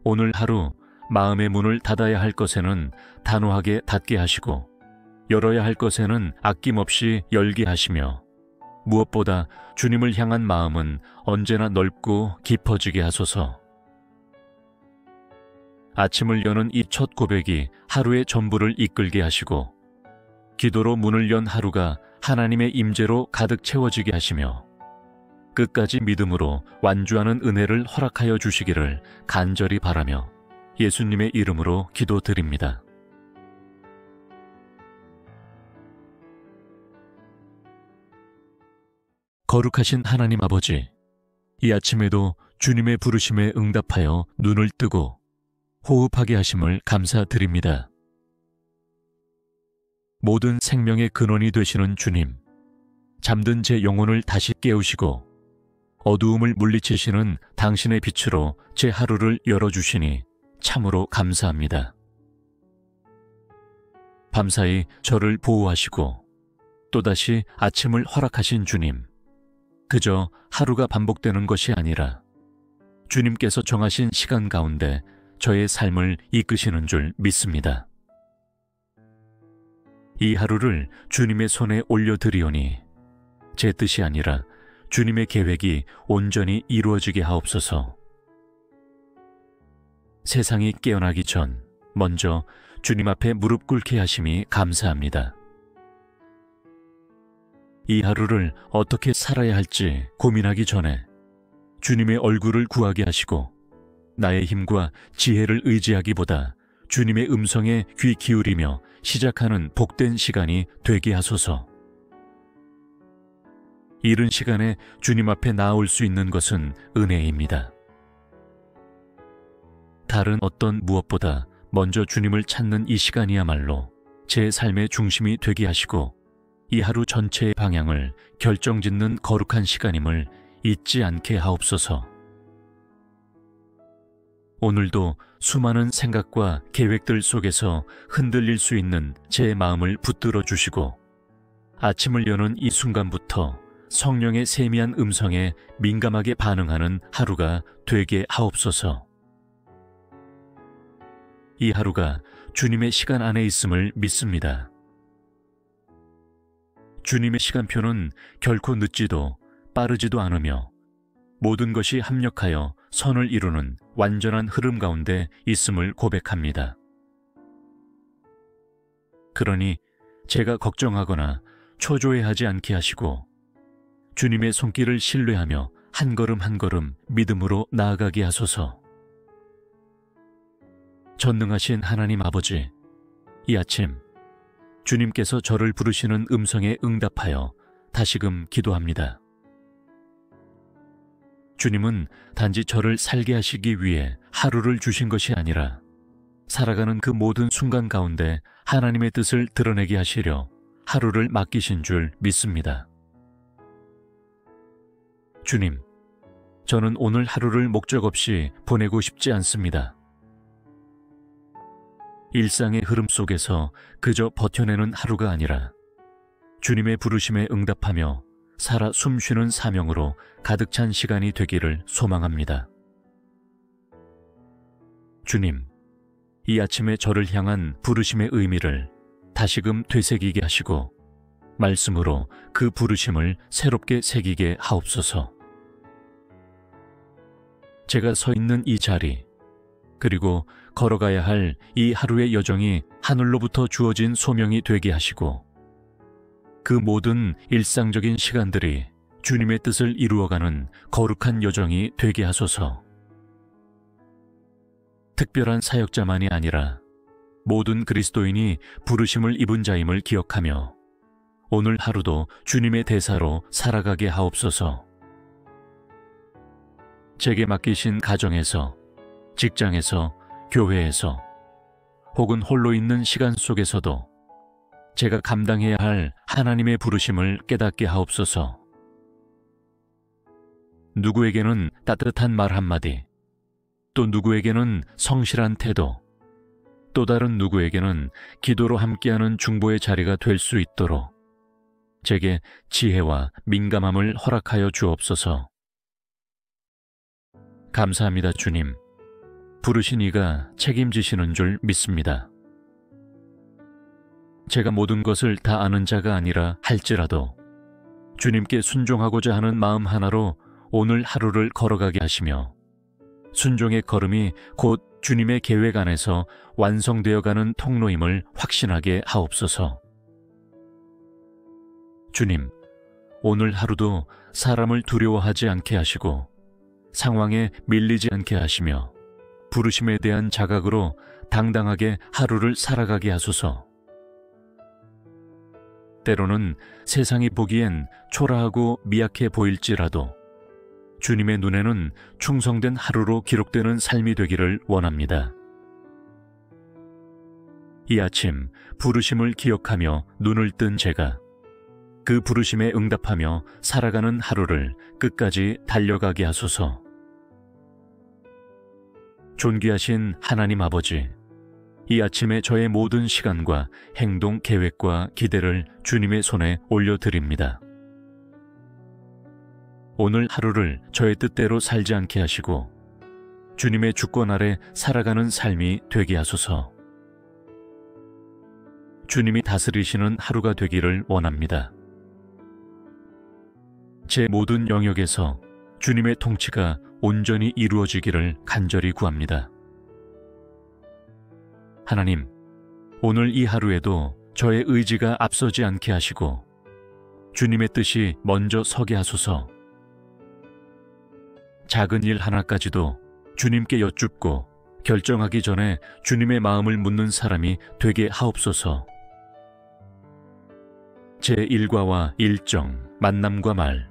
오늘 하루 마음의 문을 닫아야 할 것에는 단호하게 닫게 하시고 열어야 할 것에는 아낌없이 열게 하시며 무엇보다 주님을 향한 마음은 언제나 넓고 깊어지게 하소서. 아침을 여는 이 첫 고백이 하루의 전부를 이끌게 하시고 기도로 문을 연 하루가 하나님의 임재로 가득 채워지게 하시며 끝까지 믿음으로 완주하는 은혜를 허락하여 주시기를 간절히 바라며 예수님의 이름으로 기도드립니다. 거룩하신 하나님 아버지, 이 아침에도 주님의 부르심에 응답하여 눈을 뜨고 호흡하게 하심을 감사드립니다. 모든 생명의 근원이 되시는 주님, 잠든 제 영혼을 다시 깨우시고 어두움을 물리치시는 당신의 빛으로 제 하루를 열어주시니 참으로 감사합니다. 밤사이 저를 보호하시고 또다시 아침을 허락하신 주님, 그저 하루가 반복되는 것이 아니라 주님께서 정하신 시간 가운데 저의 삶을 이끄시는 줄 믿습니다. 이 하루를 주님의 손에 올려드리오니 제 뜻이 아니라 주님의 계획이 온전히 이루어지게 하옵소서. 세상이 깨어나기 전 먼저 주님 앞에 무릎 꿇게 하심이 감사합니다. 이 하루를 어떻게 살아야 할지 고민하기 전에 주님의 얼굴을 구하게 하시고 나의 힘과 지혜를 의지하기보다 주님의 음성에 귀 기울이며 시작하는 복된 시간이 되게 하소서. 이른 시간에 주님 앞에 나올 수 있는 것은 은혜입니다. 다른 어떤 무엇보다 먼저 주님을 찾는 이 시간이야말로 제 삶의 중심이 되게 하시고 이 하루 전체의 방향을 결정짓는 거룩한 시간임을 잊지 않게 하옵소서. 오늘도 수많은 생각과 계획들 속에서 흔들릴 수 있는 제 마음을 붙들어 주시고 아침을 여는 이 순간부터 성령의 세미한 음성에 민감하게 반응하는 하루가 되게 하옵소서. 이 하루가 주님의 시간 안에 있음을 믿습니다. 주님의 시간표는 결코 늦지도 빠르지도 않으며 모든 것이 합력하여 선을 이루는 완전한 흐름 가운데 있음을 고백합니다. 그러니 제가 걱정하거나 초조해하지 않게 하시고 주님의 손길을 신뢰하며 한 걸음 한 걸음 믿음으로 나아가게 하소서. 전능하신 하나님 아버지, 이 아침 주님께서 저를 부르시는 음성에 응답하여 다시금 기도합니다. 주님은 단지 저를 살게 하시기 위해 하루를 주신 것이 아니라 살아가는 그 모든 순간 가운데 하나님의 뜻을 드러내게 하시려 하루를 맡기신 줄 믿습니다. 주님, 저는 오늘 하루를 목적 없이 보내고 싶지 않습니다. 일상의 흐름 속에서 그저 버텨내는 하루가 아니라 주님의 부르심에 응답하며 살아 숨쉬는 사명으로 가득 찬 시간이 되기를 소망합니다. 주님, 이 아침에 저를 향한 부르심의 의미를 다시금 되새기게 하시고 말씀으로 그 부르심을 새롭게 새기게 하옵소서. 제가 서 있는 이 자리, 그리고 걸어가야 할 이 하루의 여정이 하늘로부터 주어진 소명이 되게 하시고 그 모든 일상적인 시간들이 주님의 뜻을 이루어가는 거룩한 여정이 되게 하소서. 특별한 사역자만이 아니라 모든 그리스도인이 부르심을 입은 자임을 기억하며 오늘 하루도 주님의 대사로 살아가게 하옵소서. 제게 맡기신 가정에서, 직장에서, 교회에서 혹은 홀로 있는 시간 속에서도 제가 감당해야 할 하나님의 부르심을 깨닫게 하옵소서. 누구에게는 따뜻한 말 한마디, 또 누구에게는 성실한 태도, 또 다른 누구에게는 기도로 함께하는 중보의 자리가 될 수 있도록 제게 지혜와 민감함을 허락하여 주옵소서. 감사합니다, 주님. 부르신 이가 책임지시는 줄 믿습니다. 제가 모든 것을 다 아는 자가 아니라 할지라도 주님께 순종하고자 하는 마음 하나로 오늘 하루를 걸어가게 하시며 순종의 걸음이 곧 주님의 계획 안에서 완성되어가는 통로임을 확신하게 하옵소서. 주님, 오늘 하루도 사람을 두려워하지 않게 하시고 상황에 밀리지 않게 하시며 부르심에 대한 자각으로 당당하게 하루를 살아가게 하소서. 때로는 세상이 보기엔 초라하고 미약해 보일지라도 주님의 눈에는 충성된 하루로 기록되는 삶이 되기를 원합니다. 이 아침 부르심을 기억하며 눈을 뜬 제가 그 부르심에 응답하며 살아가는 하루를 끝까지 달려가게 하소서. 존귀하신 하나님 아버지, 이 아침에 저의 모든 시간과 행동 계획과 기대를 주님의 손에 올려드립니다. 오늘 하루를 저의 뜻대로 살지 않게 하시고 주님의 주권 아래 살아가는 삶이 되게 하소서. 주님이 다스리시는 하루가 되기를 원합니다. 제 모든 영역에서 주님의 통치가 온전히 이루어지기를 간절히 구합니다. 하나님, 오늘 이 하루에도 저의 의지가 앞서지 않게 하시고 주님의 뜻이 먼저 서게 하소서. 작은 일 하나까지도 주님께 여쭙고 결정하기 전에 주님의 마음을 묻는 사람이 되게 하옵소서. 제 일과와 일정, 만남과 말,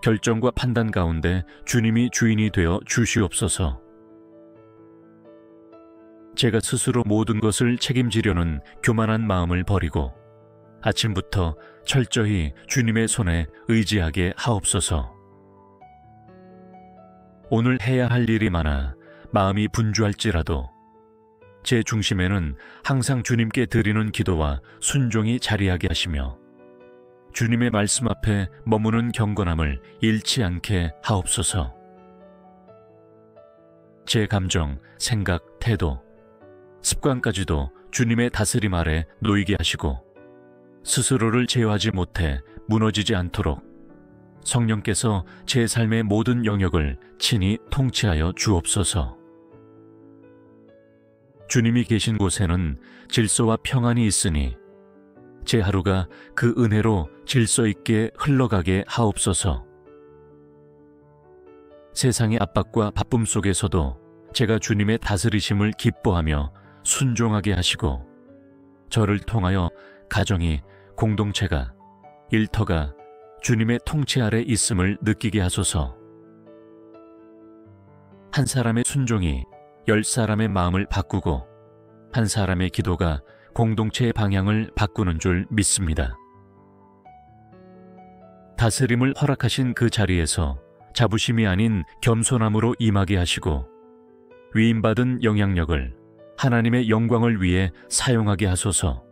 결정과 판단 가운데 주님이 주인이 되어 주시옵소서. 제가 스스로 모든 것을 책임지려는 교만한 마음을 버리고 아침부터 철저히 주님의 손에 의지하게 하옵소서. 오늘 해야 할 일이 많아 마음이 분주할지라도 제 중심에는 항상 주님께 드리는 기도와 순종이 자리하게 하시며 주님의 말씀 앞에 머무는 경건함을 잃지 않게 하옵소서. 제 감정, 생각, 태도, 습관까지도 주님의 다스림 아래 놓이게 하시고 스스로를 제어하지 못해 무너지지 않도록 성령께서 제 삶의 모든 영역을 친히 통치하여 주옵소서. 주님이 계신 곳에는 질서와 평안이 있으니 제 하루가 그 은혜로 질서 있게 흘러가게 하옵소서. 세상의 압박과 바쁨 속에서도 제가 주님의 다스리심을 기뻐하며 순종하게 하시고 저를 통하여 가정이, 공동체가, 일터가 주님의 통치 아래 있음을 느끼게 하소서. 한 사람의 순종이 10사람의 마음을 바꾸고 한 사람의 기도가 공동체의 방향을 바꾸는 줄 믿습니다. 다스림을 허락하신 그 자리에서 자부심이 아닌 겸손함으로 임하게 하시고 위임받은 영향력을 하나님의 영광을 위해 사용하게 하소서.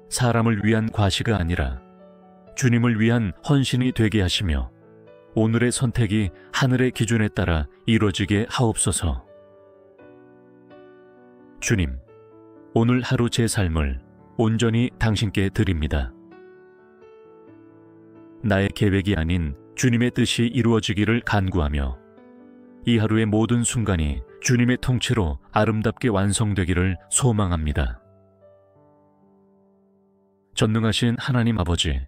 사람을 위한 과시가 아니라 주님을 위한 헌신이 되게 하시며 오늘의 선택이 하늘의 기준에 따라 이루어지게 하옵소서. 주님, 오늘 하루 제 삶을 온전히 당신께 드립니다. 나의 계획이 아닌 주님의 뜻이 이루어지기를 간구하며 이 하루의 모든 순간이 주님의 통치로 아름답게 완성되기를 소망합니다. 전능하신 하나님 아버지,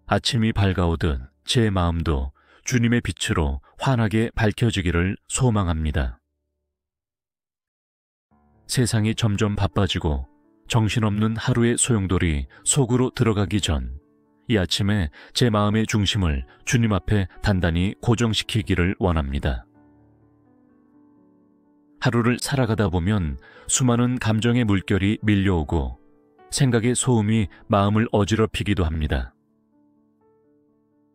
아침이 밝아오듯 제 마음도 주님의 빛으로 환하게 밝혀지기를 소망합니다. 세상이 점점 바빠지고 정신없는 하루의 소용돌이 속으로 들어가기 전 이 아침에 제 마음의 중심을 주님 앞에 단단히 고정시키기를 원합니다. 하루를 살아가다 보면 수많은 감정의 물결이 밀려오고 생각의 소음이 마음을 어지럽히기도 합니다.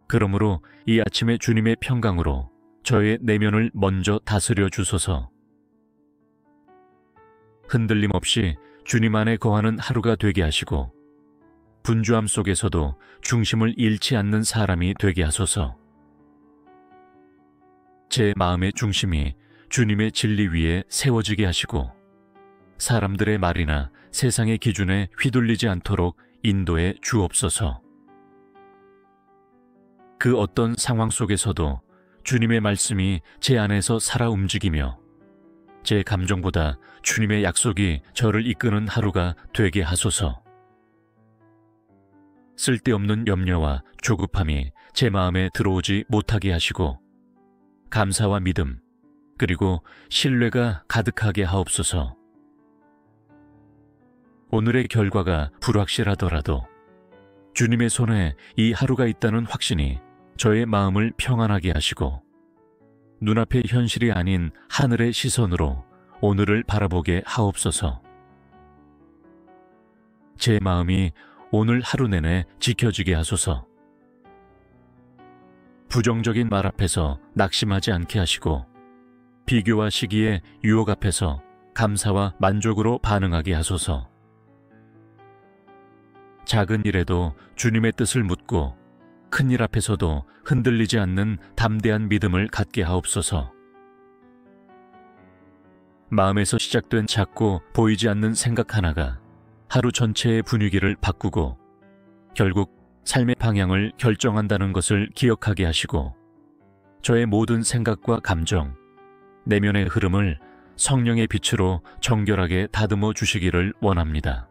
그러므로 이 아침에 주님의 평강으로 저의 내면을 먼저 다스려 주소서. 흔들림 없이 주님 안에 거하는 하루가 되게 하시고 분주함 속에서도 중심을 잃지 않는 사람이 되게 하소서. 제 마음의 중심이 주님의 진리 위에 세워지게 하시고 사람들의 말이나 세상의 기준에 휘둘리지 않도록 인도해 주옵소서. 그 어떤 상황 속에서도 주님의 말씀이 제 안에서 살아 움직이며 제 감정보다 주님의 약속이 저를 이끄는 하루가 되게 하소서. 쓸데없는 염려와 조급함이 제 마음에 들어오지 못하게 하시고 감사와 믿음 그리고 신뢰가 가득하게 하옵소서. 오늘의 결과가 불확실하더라도 주님의 손에 이 하루가 있다는 확신이 저의 마음을 평안하게 하시고 눈앞의 현실이 아닌 하늘의 시선으로 오늘을 바라보게 하옵소서. 제 마음이 오늘 하루 내내 지켜지게 하소서. 부정적인 말 앞에서 낙심하지 않게 하시고 비교와 시기의 유혹 앞에서 감사와 만족으로 반응하게 하소서. 작은 일에도 주님의 뜻을 묻고 큰 일 앞에서도 흔들리지 않는 담대한 믿음을 갖게 하옵소서. 마음에서 시작된 작고 보이지 않는 생각 하나가 하루 전체의 분위기를 바꾸고 결국 삶의 방향을 결정한다는 것을 기억하게 하시고 저의 모든 생각과 감정, 내면의 흐름을 성령의 빛으로 정결하게 다듬어 주시기를 원합니다.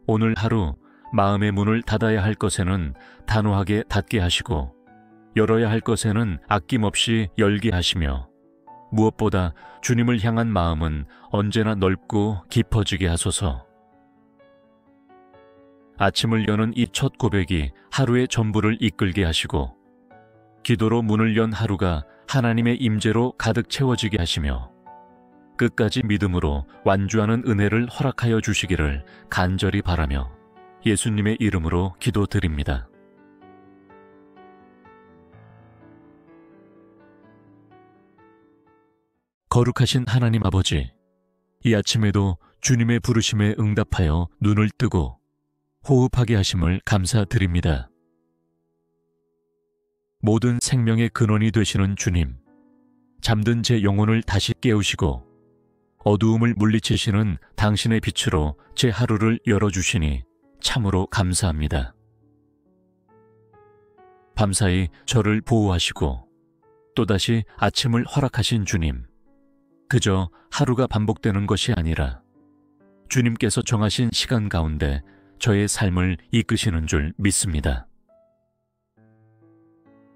오늘 하루 마음의 문을 닫아야 할 것에는 단호하게 닫게 하시고 열어야 할 것에는 아낌없이 열게 하시며 무엇보다 주님을 향한 마음은 언제나 넓고 깊어지게 하소서. 아침을 여는 이 첫 고백이 하루의 전부를 이끌게 하시고 기도로 문을 연 하루가 하나님의 임재로 가득 채워지게 하시며 끝까지 믿음으로 완주하는 은혜를 허락하여 주시기를 간절히 바라며 예수님의 이름으로 기도드립니다. 거룩하신 하나님 아버지, 이 아침에도 주님의 부르심에 응답하여 눈을 뜨고 호흡하게 하심을 감사드립니다. 모든 생명의 근원이 되시는 주님, 잠든 제 영혼을 다시 깨우시고 어두움을 물리치시는 당신의 빛으로 제 하루를 열어주시니 참으로 감사합니다. 밤사이 저를 보호하시고 또다시 아침을 허락하신 주님, 그저 하루가 반복되는 것이 아니라 주님께서 정하신 시간 가운데 저의 삶을 이끄시는 줄 믿습니다.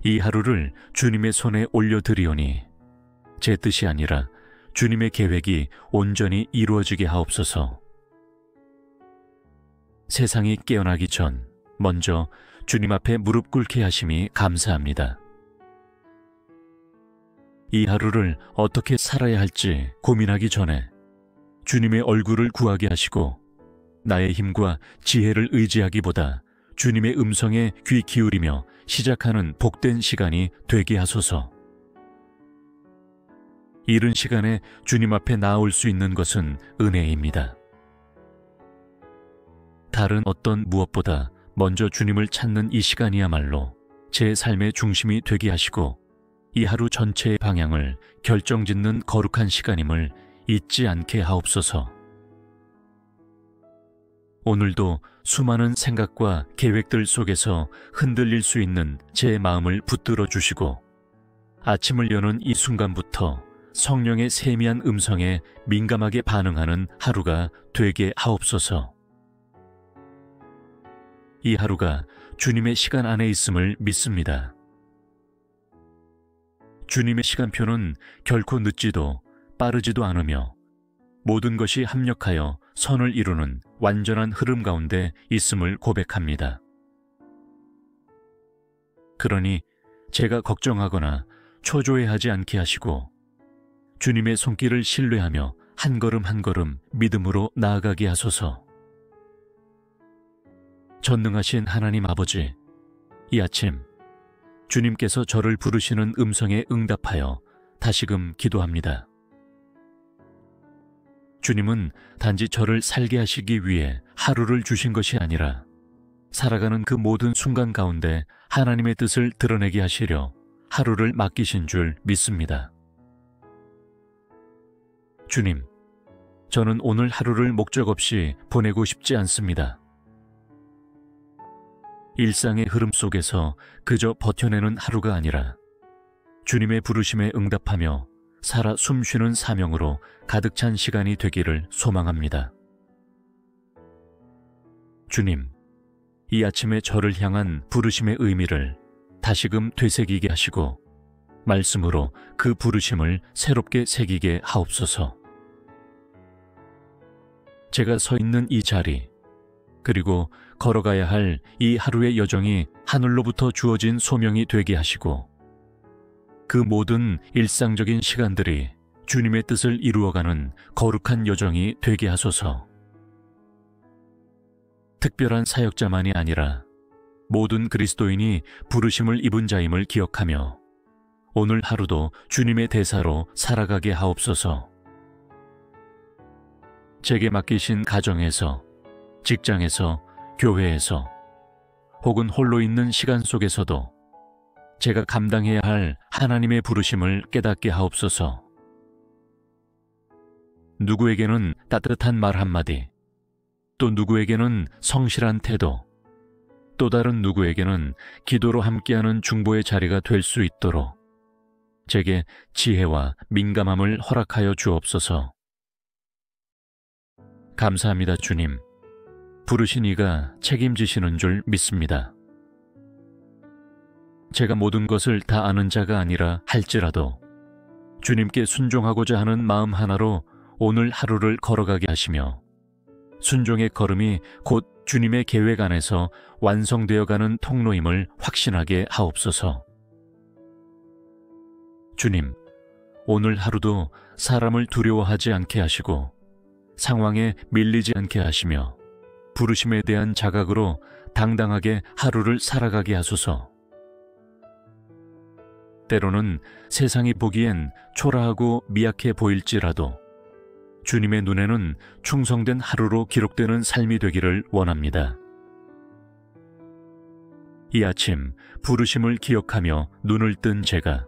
이 하루를 주님의 손에 올려드리오니 제 뜻이 아니라 주님의 계획이 온전히 이루어지게 하옵소서. 세상이 깨어나기 전 먼저 주님 앞에 무릎 꿇게 하심이 감사합니다. 이 하루를 어떻게 살아야 할지 고민하기 전에 주님의 얼굴을 구하게 하시고 나의 힘과 지혜를 의지하기보다 주님의 음성에 귀 기울이며 시작하는 복된 시간이 되게 하소서. 이른 시간에 주님 앞에 나올 수 있는 것은 은혜입니다. 다른 어떤 무엇보다 먼저 주님을 찾는 이 시간이야말로 제 삶의 중심이 되게 하시고 이 하루 전체의 방향을 결정짓는 거룩한 시간임을 잊지 않게 하옵소서. 오늘도 수많은 생각과 계획들 속에서 흔들릴 수 있는 제 마음을 붙들어 주시고 아침을 여는 이 순간부터 성령의 세미한 음성에 민감하게 반응하는 하루가 되게 하옵소서. 이 하루가 주님의 시간 안에 있음을 믿습니다. 주님의 시간표는 결코 늦지도 빠르지도 않으며 모든 것이 합력하여 선을 이루는 완전한 흐름 가운데 있음을 고백합니다. 그러니 제가 걱정하거나 초조해하지 않게 하시고 주님의 손길을 신뢰하며 한 걸음 한 걸음 믿음으로 나아가게 하소서. 전능하신 하나님 아버지, 이 아침 주님께서 저를 부르시는 음성에 응답하여 다시금 기도합니다. 주님은 단지 저를 살게 하시기 위해 하루를 주신 것이 아니라 살아가는 그 모든 순간 가운데 하나님의 뜻을 드러내게 하시려 하루를 맡기신 줄 믿습니다. 주님, 저는 오늘 하루를 목적 없이 보내고 싶지 않습니다. 일상의 흐름 속에서 그저 버텨내는 하루가 아니라 주님의 부르심에 응답하며 살아 숨쉬는 사명으로 가득 찬 시간이 되기를 소망합니다. 주님, 이 아침에 저를 향한 부르심의 의미를 다시금 되새기게 하시고 말씀으로 그 부르심을 새롭게 새기게 하옵소서. 제가 서 있는 이 자리, 그리고 걸어가야 할 이 하루의 여정이 하늘로부터 주어진 소명이 되게 하시고, 그 모든 일상적인 시간들이 주님의 뜻을 이루어가는 거룩한 여정이 되게 하소서. 특별한 사역자만이 아니라 모든 그리스도인이 부르심을 입은 자임을 기억하며 오늘 하루도 주님의 대사로 살아가게 하옵소서. 제게 맡기신 가정에서, 직장에서, 교회에서, 혹은 홀로 있는 시간 속에서도 제가 감당해야 할 하나님의 부르심을 깨닫게 하옵소서. 누구에게는 따뜻한 말 한마디, 또 누구에게는 성실한 태도, 또 다른 누구에게는 기도로 함께하는 중보의 자리가 될 수 있도록 제게 지혜와 민감함을 허락하여 주옵소서. 감사합니다, 주님. 부르신 이가 책임지시는 줄 믿습니다. 제가 모든 것을 다 아는 자가 아니라 할지라도 주님께 순종하고자 하는 마음 하나로 오늘 하루를 걸어가게 하시며 순종의 걸음이 곧 주님의 계획 안에서 완성되어가는 통로임을 확신하게 하옵소서. 주님, 오늘 하루도 사람을 두려워하지 않게 하시고 상황에 밀리지 않게 하시며 부르심에 대한 자각으로 당당하게 하루를 살아가게 하소서. 때로는 세상이 보기엔 초라하고 미약해 보일지라도 주님의 눈에는 충성된 하루로 기록되는 삶이 되기를 원합니다. 이 아침 부르심을 기억하며 눈을 뜬 제가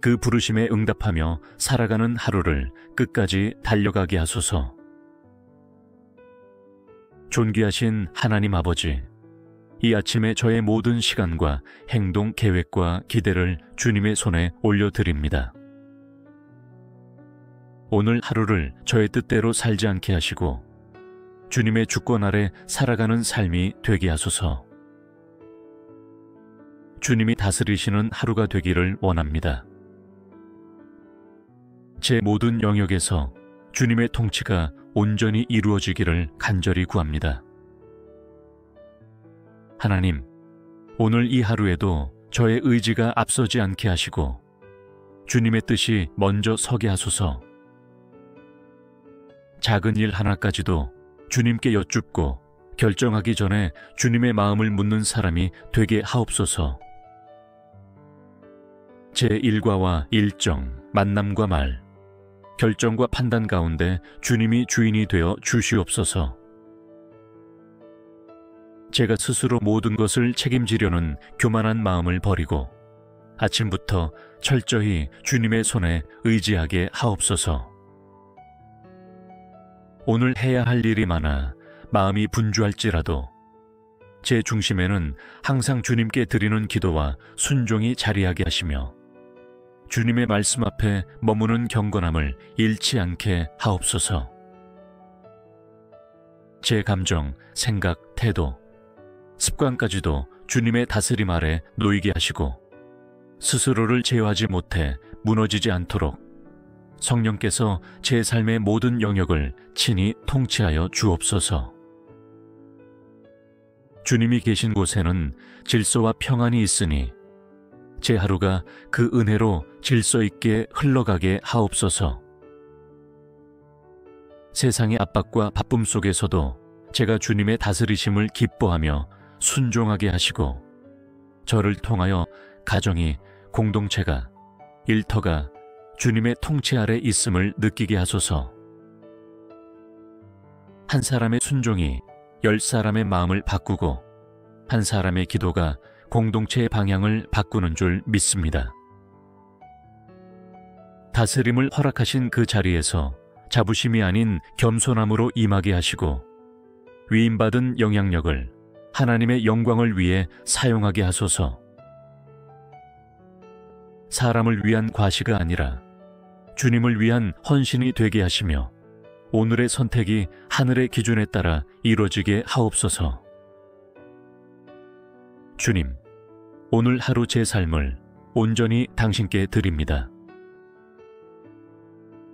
그 부르심에 응답하며 살아가는 하루를 끝까지 달려가게 하소서. 존귀하신 하나님 아버지, 이 아침에 저의 모든 시간과 행동 계획과 기대를 주님의 손에 올려드립니다. 오늘 하루를 저의 뜻대로 살지 않게 하시고 주님의 주권 아래 살아가는 삶이 되게 하소서. 주님이 다스리시는 하루가 되기를 원합니다. 제 모든 영역에서 주님의 통치가 온전히 이루어지기를 간절히 구합니다. 하나님, 오늘 이 하루에도 저의 의지가 앞서지 않게 하시고 주님의 뜻이 먼저 서게 하소서. 작은 일 하나까지도 주님께 여쭙고 결정하기 전에 주님의 마음을 묻는 사람이 되게 하옵소서. 제 일과와 일정, 만남과 말, 결정과 판단 가운데 주님이 주인이 되어 주시옵소서. 제가 스스로 모든 것을 책임지려는 교만한 마음을 버리고 아침부터 철저히 주님의 손에 의지하게 하옵소서. 오늘 해야 할 일이 많아 마음이 분주할지라도 제 중심에는 항상 주님께 드리는 기도와 순종이 자리하게 하시며 주님의 말씀 앞에 머무는 경건함을 잃지 않게 하옵소서. 제 감정, 생각, 태도, 습관까지도 주님의 다스림 아래 놓이게 하시고 스스로를 제어하지 못해 무너지지 않도록 성령께서 제 삶의 모든 영역을 친히 통치하여 주옵소서. 주님이 계신 곳에는 질서와 평안이 있으니 제 하루가 그 은혜로 질서 있게 흘러가게 하옵소서. 세상의 압박과 바쁨 속에서도 제가 주님의 다스리심을 기뻐하며 순종하게 하시고 저를 통하여 가정이, 공동체가, 일터가 주님의 통치 아래 있음을 느끼게 하소서. 한 사람의 순종이 10사람의 마음을 바꾸고 한 사람의 기도가 공동체의 방향을 바꾸는 줄 믿습니다. 다스림을 허락하신 그 자리에서 자부심이 아닌 겸손함으로 임하게 하시고 위임받은 영향력을 하나님의 영광을 위해 사용하게 하소서. 사람을 위한 과시가 아니라 주님을 위한 헌신이 되게 하시며 오늘의 선택이 하늘의 기준에 따라 이루어지게 하옵소서. 주님, 오늘 하루 제 삶을 온전히 당신께 드립니다.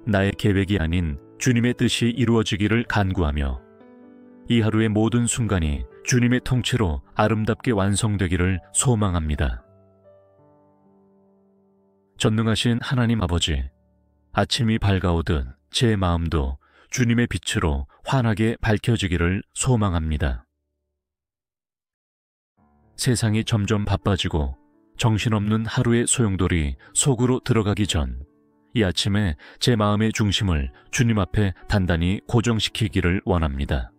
나의 계획이 아닌 주님의 뜻이 이루어지기를 간구하며 이 하루의 모든 순간이 주님의 통치로 아름답게 완성되기를 소망합니다. 전능하신 하나님 아버지, 아침이 밝아오듯 제 마음도 주님의 빛으로 환하게 밝혀지기를 소망합니다. 세상이 점점 바빠지고 정신없는 하루의 소용돌이 속으로 들어가기 전 이 아침에 제 마음의 중심을 주님 앞에 단단히 고정시키기를 원합니다.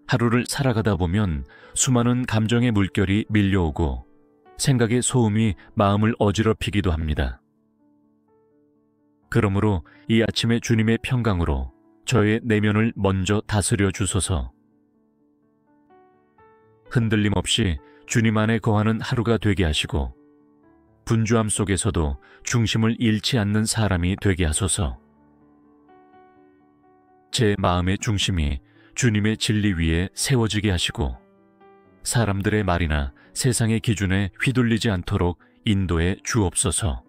하루를 살아가다 보면 수많은 감정의 물결이 밀려오고 생각의 소음이 마음을 어지럽히기도 합니다. 그러므로 이 아침에 주님의 평강으로 저의 내면을 먼저 다스려 주소서. 흔들림 없이 주님 안에 거하는 하루가 되게 하시고 분주함 속에서도 중심을 잃지 않는 사람이 되게 하소서. 제 마음의 중심이 주님의 진리 위에 세워지게 하시고 사람들의 말이나 세상의 기준에 휘둘리지 않도록 인도해 주옵소서.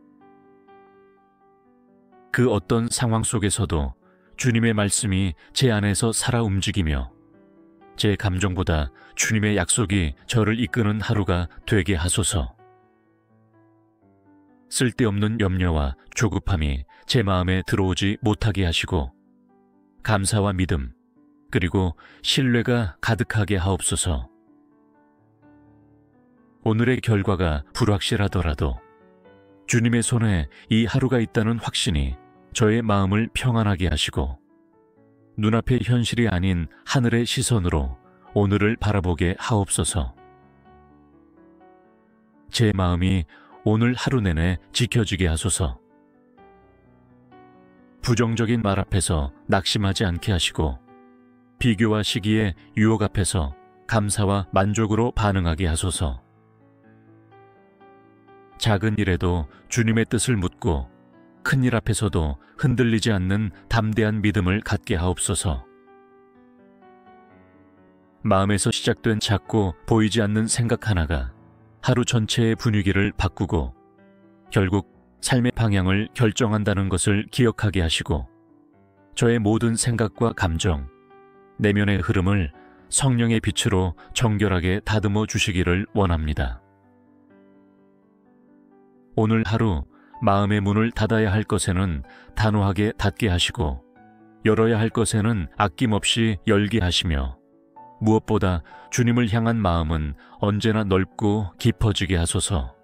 그 어떤 상황 속에서도 주님의 말씀이 제 안에서 살아 움직이며 제 감정보다 주님의 약속이 저를 이끄는 하루가 되게 하소서. 쓸데없는 염려와 조급함이 제 마음에 들어오지 못하게 하시고 감사와 믿음 그리고 신뢰가 가득하게 하옵소서. 오늘의 결과가 불확실하더라도 주님의 손에 이 하루가 있다는 확신이 저의 마음을 평안하게 하시고 눈앞의 현실이 아닌 하늘의 시선으로 오늘을 바라보게 하옵소서. 제 마음이 오늘 하루 내내 지켜지게 하소서. 부정적인 말 앞에서 낙심하지 않게 하시고 비교와 시기의 유혹 앞에서 감사와 만족으로 반응하게 하소서. 작은 일에도 주님의 뜻을 묻고 큰 일 앞에서도 흔들리지 않는 담대한 믿음을 갖게 하옵소서. 마음에서 시작된 작고 보이지 않는 생각 하나가 하루 전체의 분위기를 바꾸고 결국 삶의 방향을 결정한다는 것을 기억하게 하시고 저의 모든 생각과 감정, 내면의 흐름을 성령의 빛으로 정결하게 다듬어 주시기를 원합니다. 오늘 하루 마음의 문을 닫아야 할 것에는 단호하게 닫게 하시고 열어야 할 것에는 아낌없이 열게 하시며 무엇보다 주님을 향한 마음은 언제나 넓고 깊어지게 하소서.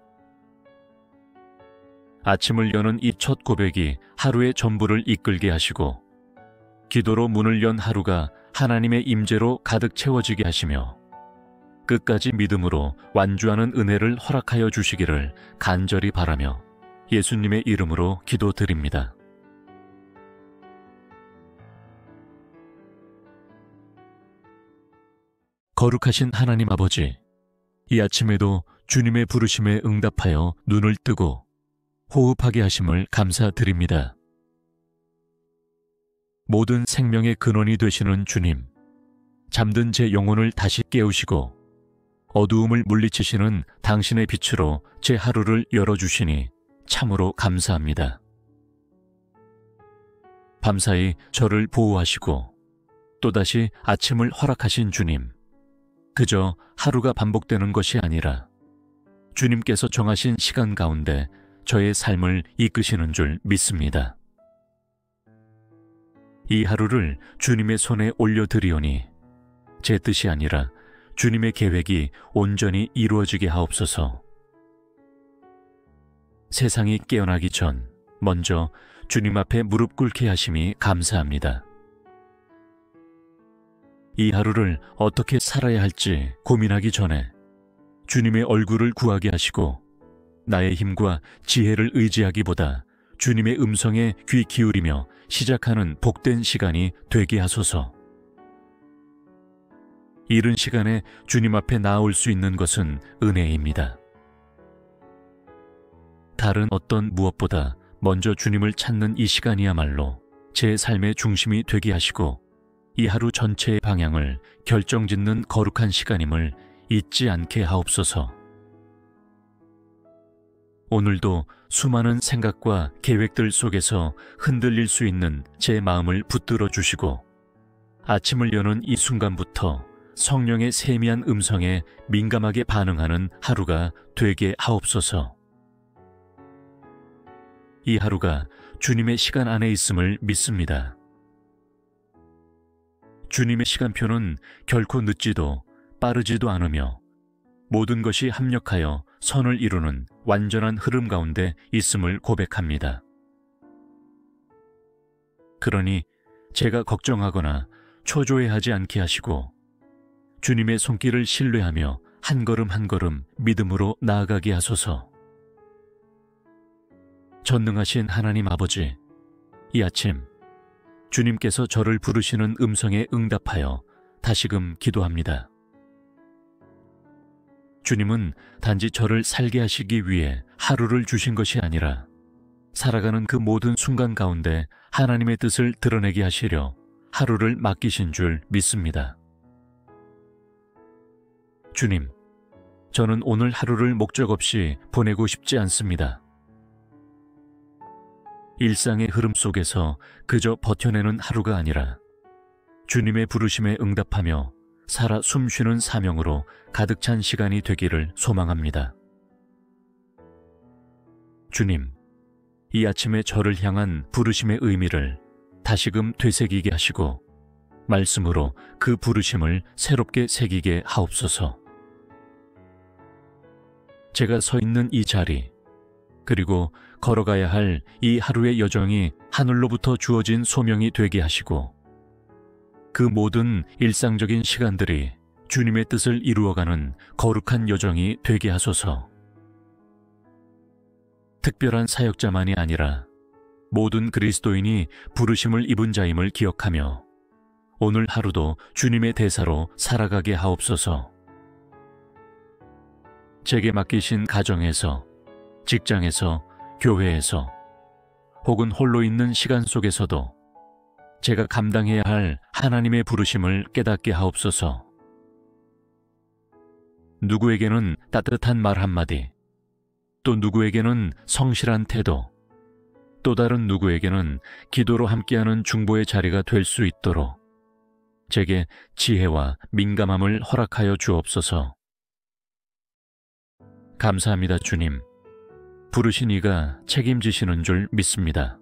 아침을 여는 이 첫 고백이 하루의 전부를 이끌게 하시고 기도로 문을 연 하루가 하나님의 임재로 가득 채워지게 하시며 끝까지 믿음으로 완주하는 은혜를 허락하여 주시기를 간절히 바라며 예수님의 이름으로 기도드립니다. 거룩하신 하나님 아버지, 이 아침에도 주님의 부르심에 응답하여 눈을 뜨고 호흡하게 하심을 감사드립니다. 모든 생명의 근원이 되시는 주님, 잠든 제 영혼을 다시 깨우시고 어두움을 물리치시는 당신의 빛으로 제 하루를 열어주시니 참으로 감사합니다. 밤사이 저를 보호하시고 또다시 아침을 허락하신 주님, 그저 하루가 반복되는 것이 아니라 주님께서 정하신 시간 가운데 저의 삶을 이끄시는 줄 믿습니다. 이 하루를 주님의 손에 올려드리오니 제 뜻이 아니라 주님의 계획이 온전히 이루어지게 하옵소서. 세상이 깨어나기 전 먼저 주님 앞에 무릎 꿇게 하심이 감사합니다. 이 하루를 어떻게 살아야 할지 고민하기 전에 주님의 얼굴을 구하게 하시고 나의 힘과 지혜를 의지하기보다 주님의 음성에 귀 기울이며 시작하는 복된 시간이 되게 하소서. 이른 시간에 주님 앞에 나아올 수 있는 것은 은혜입니다. 다른 어떤 무엇보다 먼저 주님을 찾는 이 시간이야말로 제 삶의 중심이 되게 하시고 이 하루 전체의 방향을 결정짓는 거룩한 시간임을 잊지 않게 하옵소서. 오늘도 수많은 생각과 계획들 속에서 흔들릴 수 있는 제 마음을 붙들어 주시고 아침을 여는 이 순간부터 성령의 세미한 음성에 민감하게 반응하는 하루가 되게 하옵소서. 이 하루가 주님의 시간 안에 있음을 믿습니다. 주님의 시간표는 결코 늦지도 빠르지도 않으며 모든 것이 합력하여 선을 이루는 완전한 흐름 가운데 있음을 고백합니다. 그러니 제가 걱정하거나 초조해하지 않게 하시고 주님의 손길을 신뢰하며 한 걸음 한 걸음 믿음으로 나아가게 하소서. 전능하신 하나님 아버지, 이 아침 주님께서 저를 부르시는 음성에 응답하여 다시금 기도합니다. 주님은 단지 저를 살게 하시기 위해 하루를 주신 것이 아니라 살아가는 그 모든 순간 가운데 하나님의 뜻을 드러내게 하시려 하루를 맡기신 줄 믿습니다. 주님, 저는 오늘 하루를 목적 없이 보내고 싶지 않습니다. 일상의 흐름 속에서 그저 버텨내는 하루가 아니라 주님의 부르심에 응답하며 살아 숨쉬는 사명으로 가득 찬 시간이 되기를 소망합니다. 주님, 이 아침에 저를 향한 부르심의 의미를 다시금 되새기게 하시고 말씀으로 그 부르심을 새롭게 새기게 하옵소서. 제가 서 있는 이 자리, 그리고 걸어가야 할 이 하루의 여정이 하늘로부터 주어진 소명이 되게 하시고 그 모든 일상적인 시간들이 주님의 뜻을 이루어가는 거룩한 여정이 되게 하소서. 특별한 사역자만이 아니라 모든 그리스도인이 부르심을 입은 자임을 기억하며 오늘 하루도 주님의 대사로 살아가게 하옵소서. 제게 맡기신 가정에서, 직장에서, 교회에서 혹은 홀로 있는 시간 속에서도 제가 감당해야 할 하나님의 부르심을 깨닫게 하옵소서. 누구에게는 따뜻한 말 한마디, 또 누구에게는 성실한 태도, 또 다른 누구에게는 기도로 함께하는 중보의 자리가 될 수 있도록 제게 지혜와 민감함을 허락하여 주옵소서. 감사합니다, 주님. 부르신 이가 책임지시는 줄 믿습니다.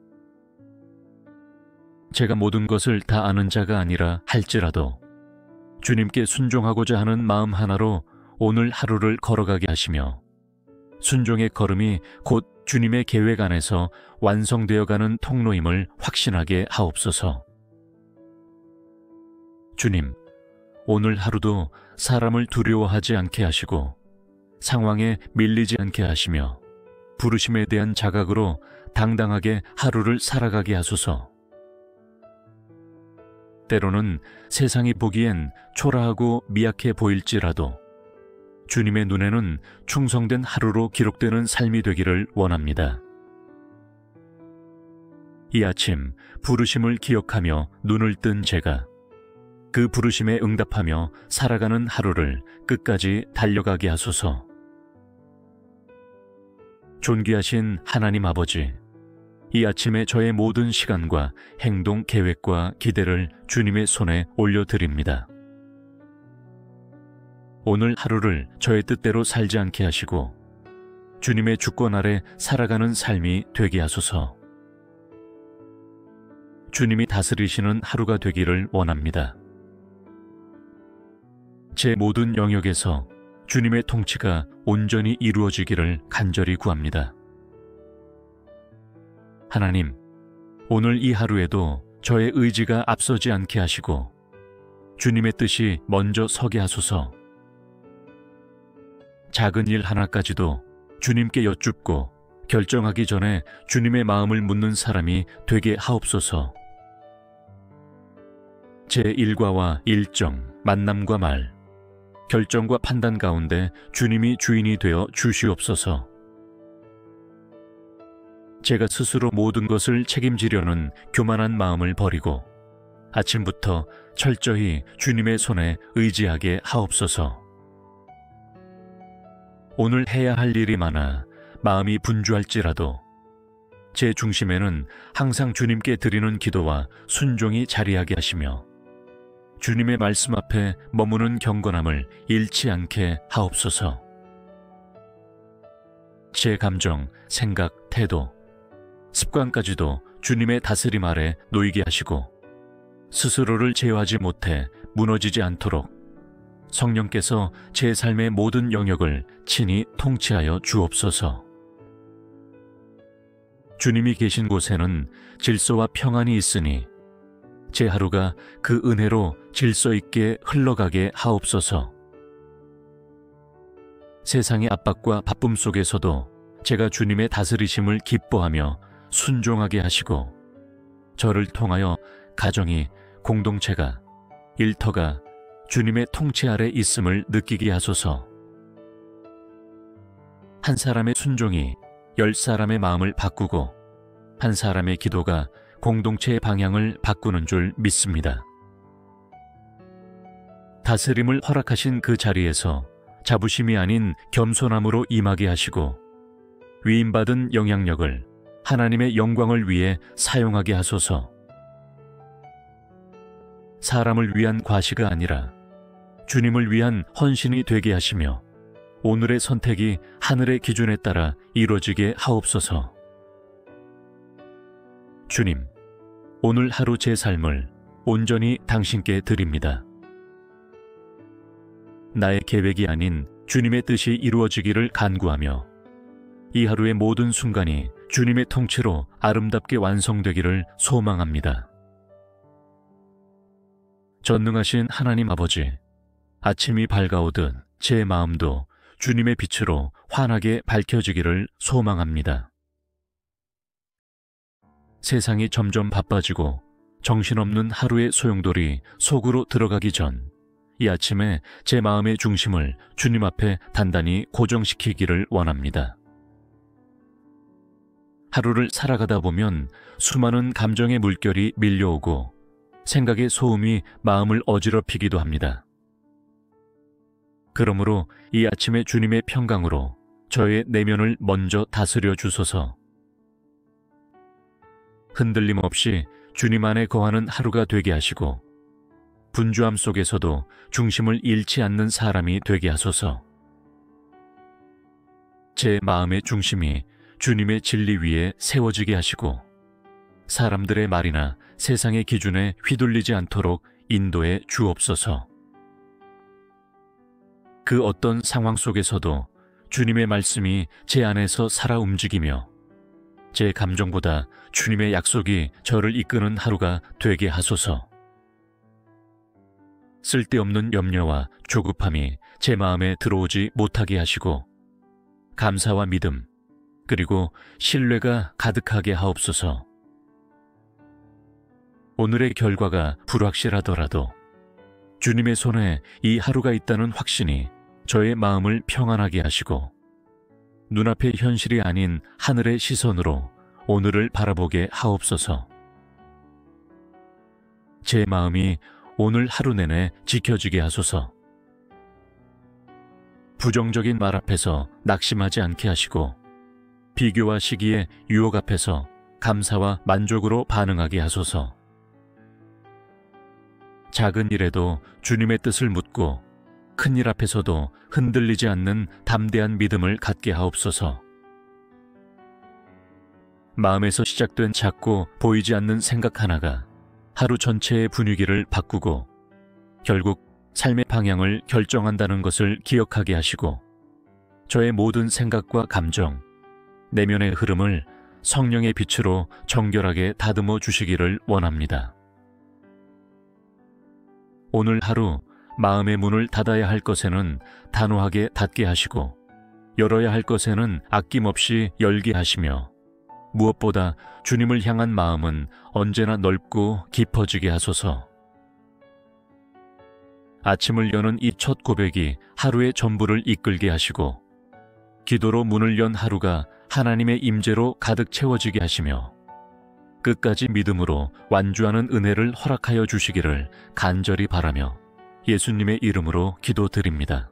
제가 모든 것을 다 아는 자가 아니라 할지라도 주님께 순종하고자 하는 마음 하나로 오늘 하루를 걸어가게 하시며 순종의 걸음이 곧 주님의 계획 안에서 완성되어가는 통로임을 확신하게 하옵소서. 주님, 오늘 하루도 사람을 두려워하지 않게 하시고 상황에 밀리지 않게 하시며 부르심에 대한 자각으로 당당하게 하루를 살아가게 하소서. 때로는 세상이 보기엔 초라하고 미약해 보일지라도 주님의 눈에는 충성된 하루로 기록되는 삶이 되기를 원합니다. 이 아침 부르심을 기억하며 눈을 뜬 제가 그 부르심에 응답하며 살아가는 하루를 끝까지 달려가게 하소서. 존귀하신 하나님 아버지, 이 아침에 저의 모든 시간과 행동 계획과 기대를 주님의 손에 올려드립니다. 오늘 하루를 저의 뜻대로 살지 않게 하시고 주님의 주권 아래 살아가는 삶이 되게 하소서. 주님이 다스리시는 하루가 되기를 원합니다. 제 모든 영역에서 주님의 통치가 온전히 이루어지기를 간절히 구합니다. 하나님, 오늘 이 하루에도 저의 의지가 앞서지 않게 하시고 주님의 뜻이 먼저 서게 하소서. 작은 일 하나까지도 주님께 여쭙고 결정하기 전에 주님의 마음을 묻는 사람이 되게 하옵소서. 제 일과와 일정, 만남과 말, 결정과 판단 가운데 주님이 주인이 되어 주시옵소서. 제가 스스로 모든 것을 책임지려는 교만한 마음을 버리고 아침부터 철저히 주님의 손에 의지하게 하옵소서. 오늘 해야 할 일이 많아 마음이 분주할지라도 제 중심에는 항상 주님께 드리는 기도와 순종이 자리하게 하시며 주님의 말씀 앞에 머무는 경건함을 잃지 않게 하옵소서. 제 감정, 생각, 태도, 습관까지도 주님의 다스림 아래 놓이게 하시고 스스로를 제어하지 못해 무너지지 않도록 성령께서 제 삶의 모든 영역을 친히 통치하여 주옵소서. 주님이 계신 곳에는 질서와 평안이 있으니 제 하루가 그 은혜로 질서 있게 흘러가게 하옵소서. 세상의 압박과 바쁨 속에서도 제가 주님의 다스리심을 기뻐하며 순종하게 하시고 저를 통하여 가정이, 공동체가, 일터가 주님의 통치 아래 있음을 느끼게 하소서. 한 사람의 순종이 10사람의 마음을 바꾸고 한 사람의 기도가 공동체의 방향을 바꾸는 줄 믿습니다. 다스림을 허락하신 그 자리에서 자부심이 아닌 겸손함으로 임하게 하시고 위임받은 영향력을 하나님의 영광을 위해 사용하게 하소서. 사람을 위한 과시가 아니라 주님을 위한 헌신이 되게 하시며 오늘의 선택이 하늘의 기준에 따라 이루어지게 하옵소서. 주님, 오늘 하루 제 삶을 온전히 당신께 드립니다. 나의 계획이 아닌 주님의 뜻이 이루어지기를 간구하며 이 하루의 모든 순간이 주님의 통치로 아름답게 완성되기를 소망합니다. 전능하신 하나님 아버지, 아침이 밝아오듯 제 마음도 주님의 빛으로 환하게 밝혀지기를 소망합니다. 세상이 점점 바빠지고 정신없는 하루의 소용돌이 속으로 들어가기 전 이 아침에 제 마음의 중심을 주님 앞에 단단히 고정시키기를 원합니다. 하루를 살아가다 보면 수많은 감정의 물결이 밀려오고 생각의 소음이 마음을 어지럽히기도 합니다. 그러므로 이 아침에 주님의 평강으로 저의 내면을 먼저 다스려 주소서. 흔들림 없이 주님 안에 거하는 하루가 되게 하시고 분주함 속에서도 중심을 잃지 않는 사람이 되게 하소서. 제 마음의 중심이 주님의 진리 위에 세워지게 하시고 사람들의 말이나 세상의 기준에 휘둘리지 않도록 인도해 주옵소서. 그 어떤 상황 속에서도 주님의 말씀이 제 안에서 살아 움직이며 제 감정보다 주님의 약속이 저를 이끄는 하루가 되게 하소서. 쓸데없는 염려와 조급함이 제 마음에 들어오지 못하게 하시고 감사와 믿음 그리고 신뢰가 가득하게 하옵소서. 오늘의 결과가 불확실하더라도 주님의 손에 이 하루가 있다는 확신이 저의 마음을 평안하게 하시고 눈앞의 현실이 아닌 하늘의 시선으로 오늘을 바라보게 하옵소서. 제 마음이 오늘 하루 내내 지켜지게 하소서. 부정적인 말 앞에서 낙심하지 않게 하시고 비교와 시기의 유혹 앞에서 감사와 만족으로 반응하게 하소서. 작은 일에도 주님의 뜻을 묻고 큰 일 앞에서도 흔들리지 않는 담대한 믿음을 갖게 하옵소서. 마음에서 시작된 작고 보이지 않는 생각 하나가 하루 전체의 분위기를 바꾸고 결국 삶의 방향을 결정한다는 것을 기억하게 하시고 저의 모든 생각과 감정, 내면의 흐름을 성령의 빛으로 정결하게 다듬어 주시기를 원합니다. 오늘 하루 마음의 문을 닫아야 할 것에는 단호하게 닫게 하시고 열어야 할 것에는 아낌없이 열게 하시며 무엇보다 주님을 향한 마음은 언제나 넓고 깊어지게 하소서. 아침을 여는 이 첫 고백이 하루의 전부를 이끌게 하시고 기도로 문을 연 하루가 하나님의 임재로 가득 채워지게 하시며 끝까지 믿음으로 완주하는 은혜를 허락하여 주시기를 간절히 바라며 예수님의 이름으로 기도드립니다.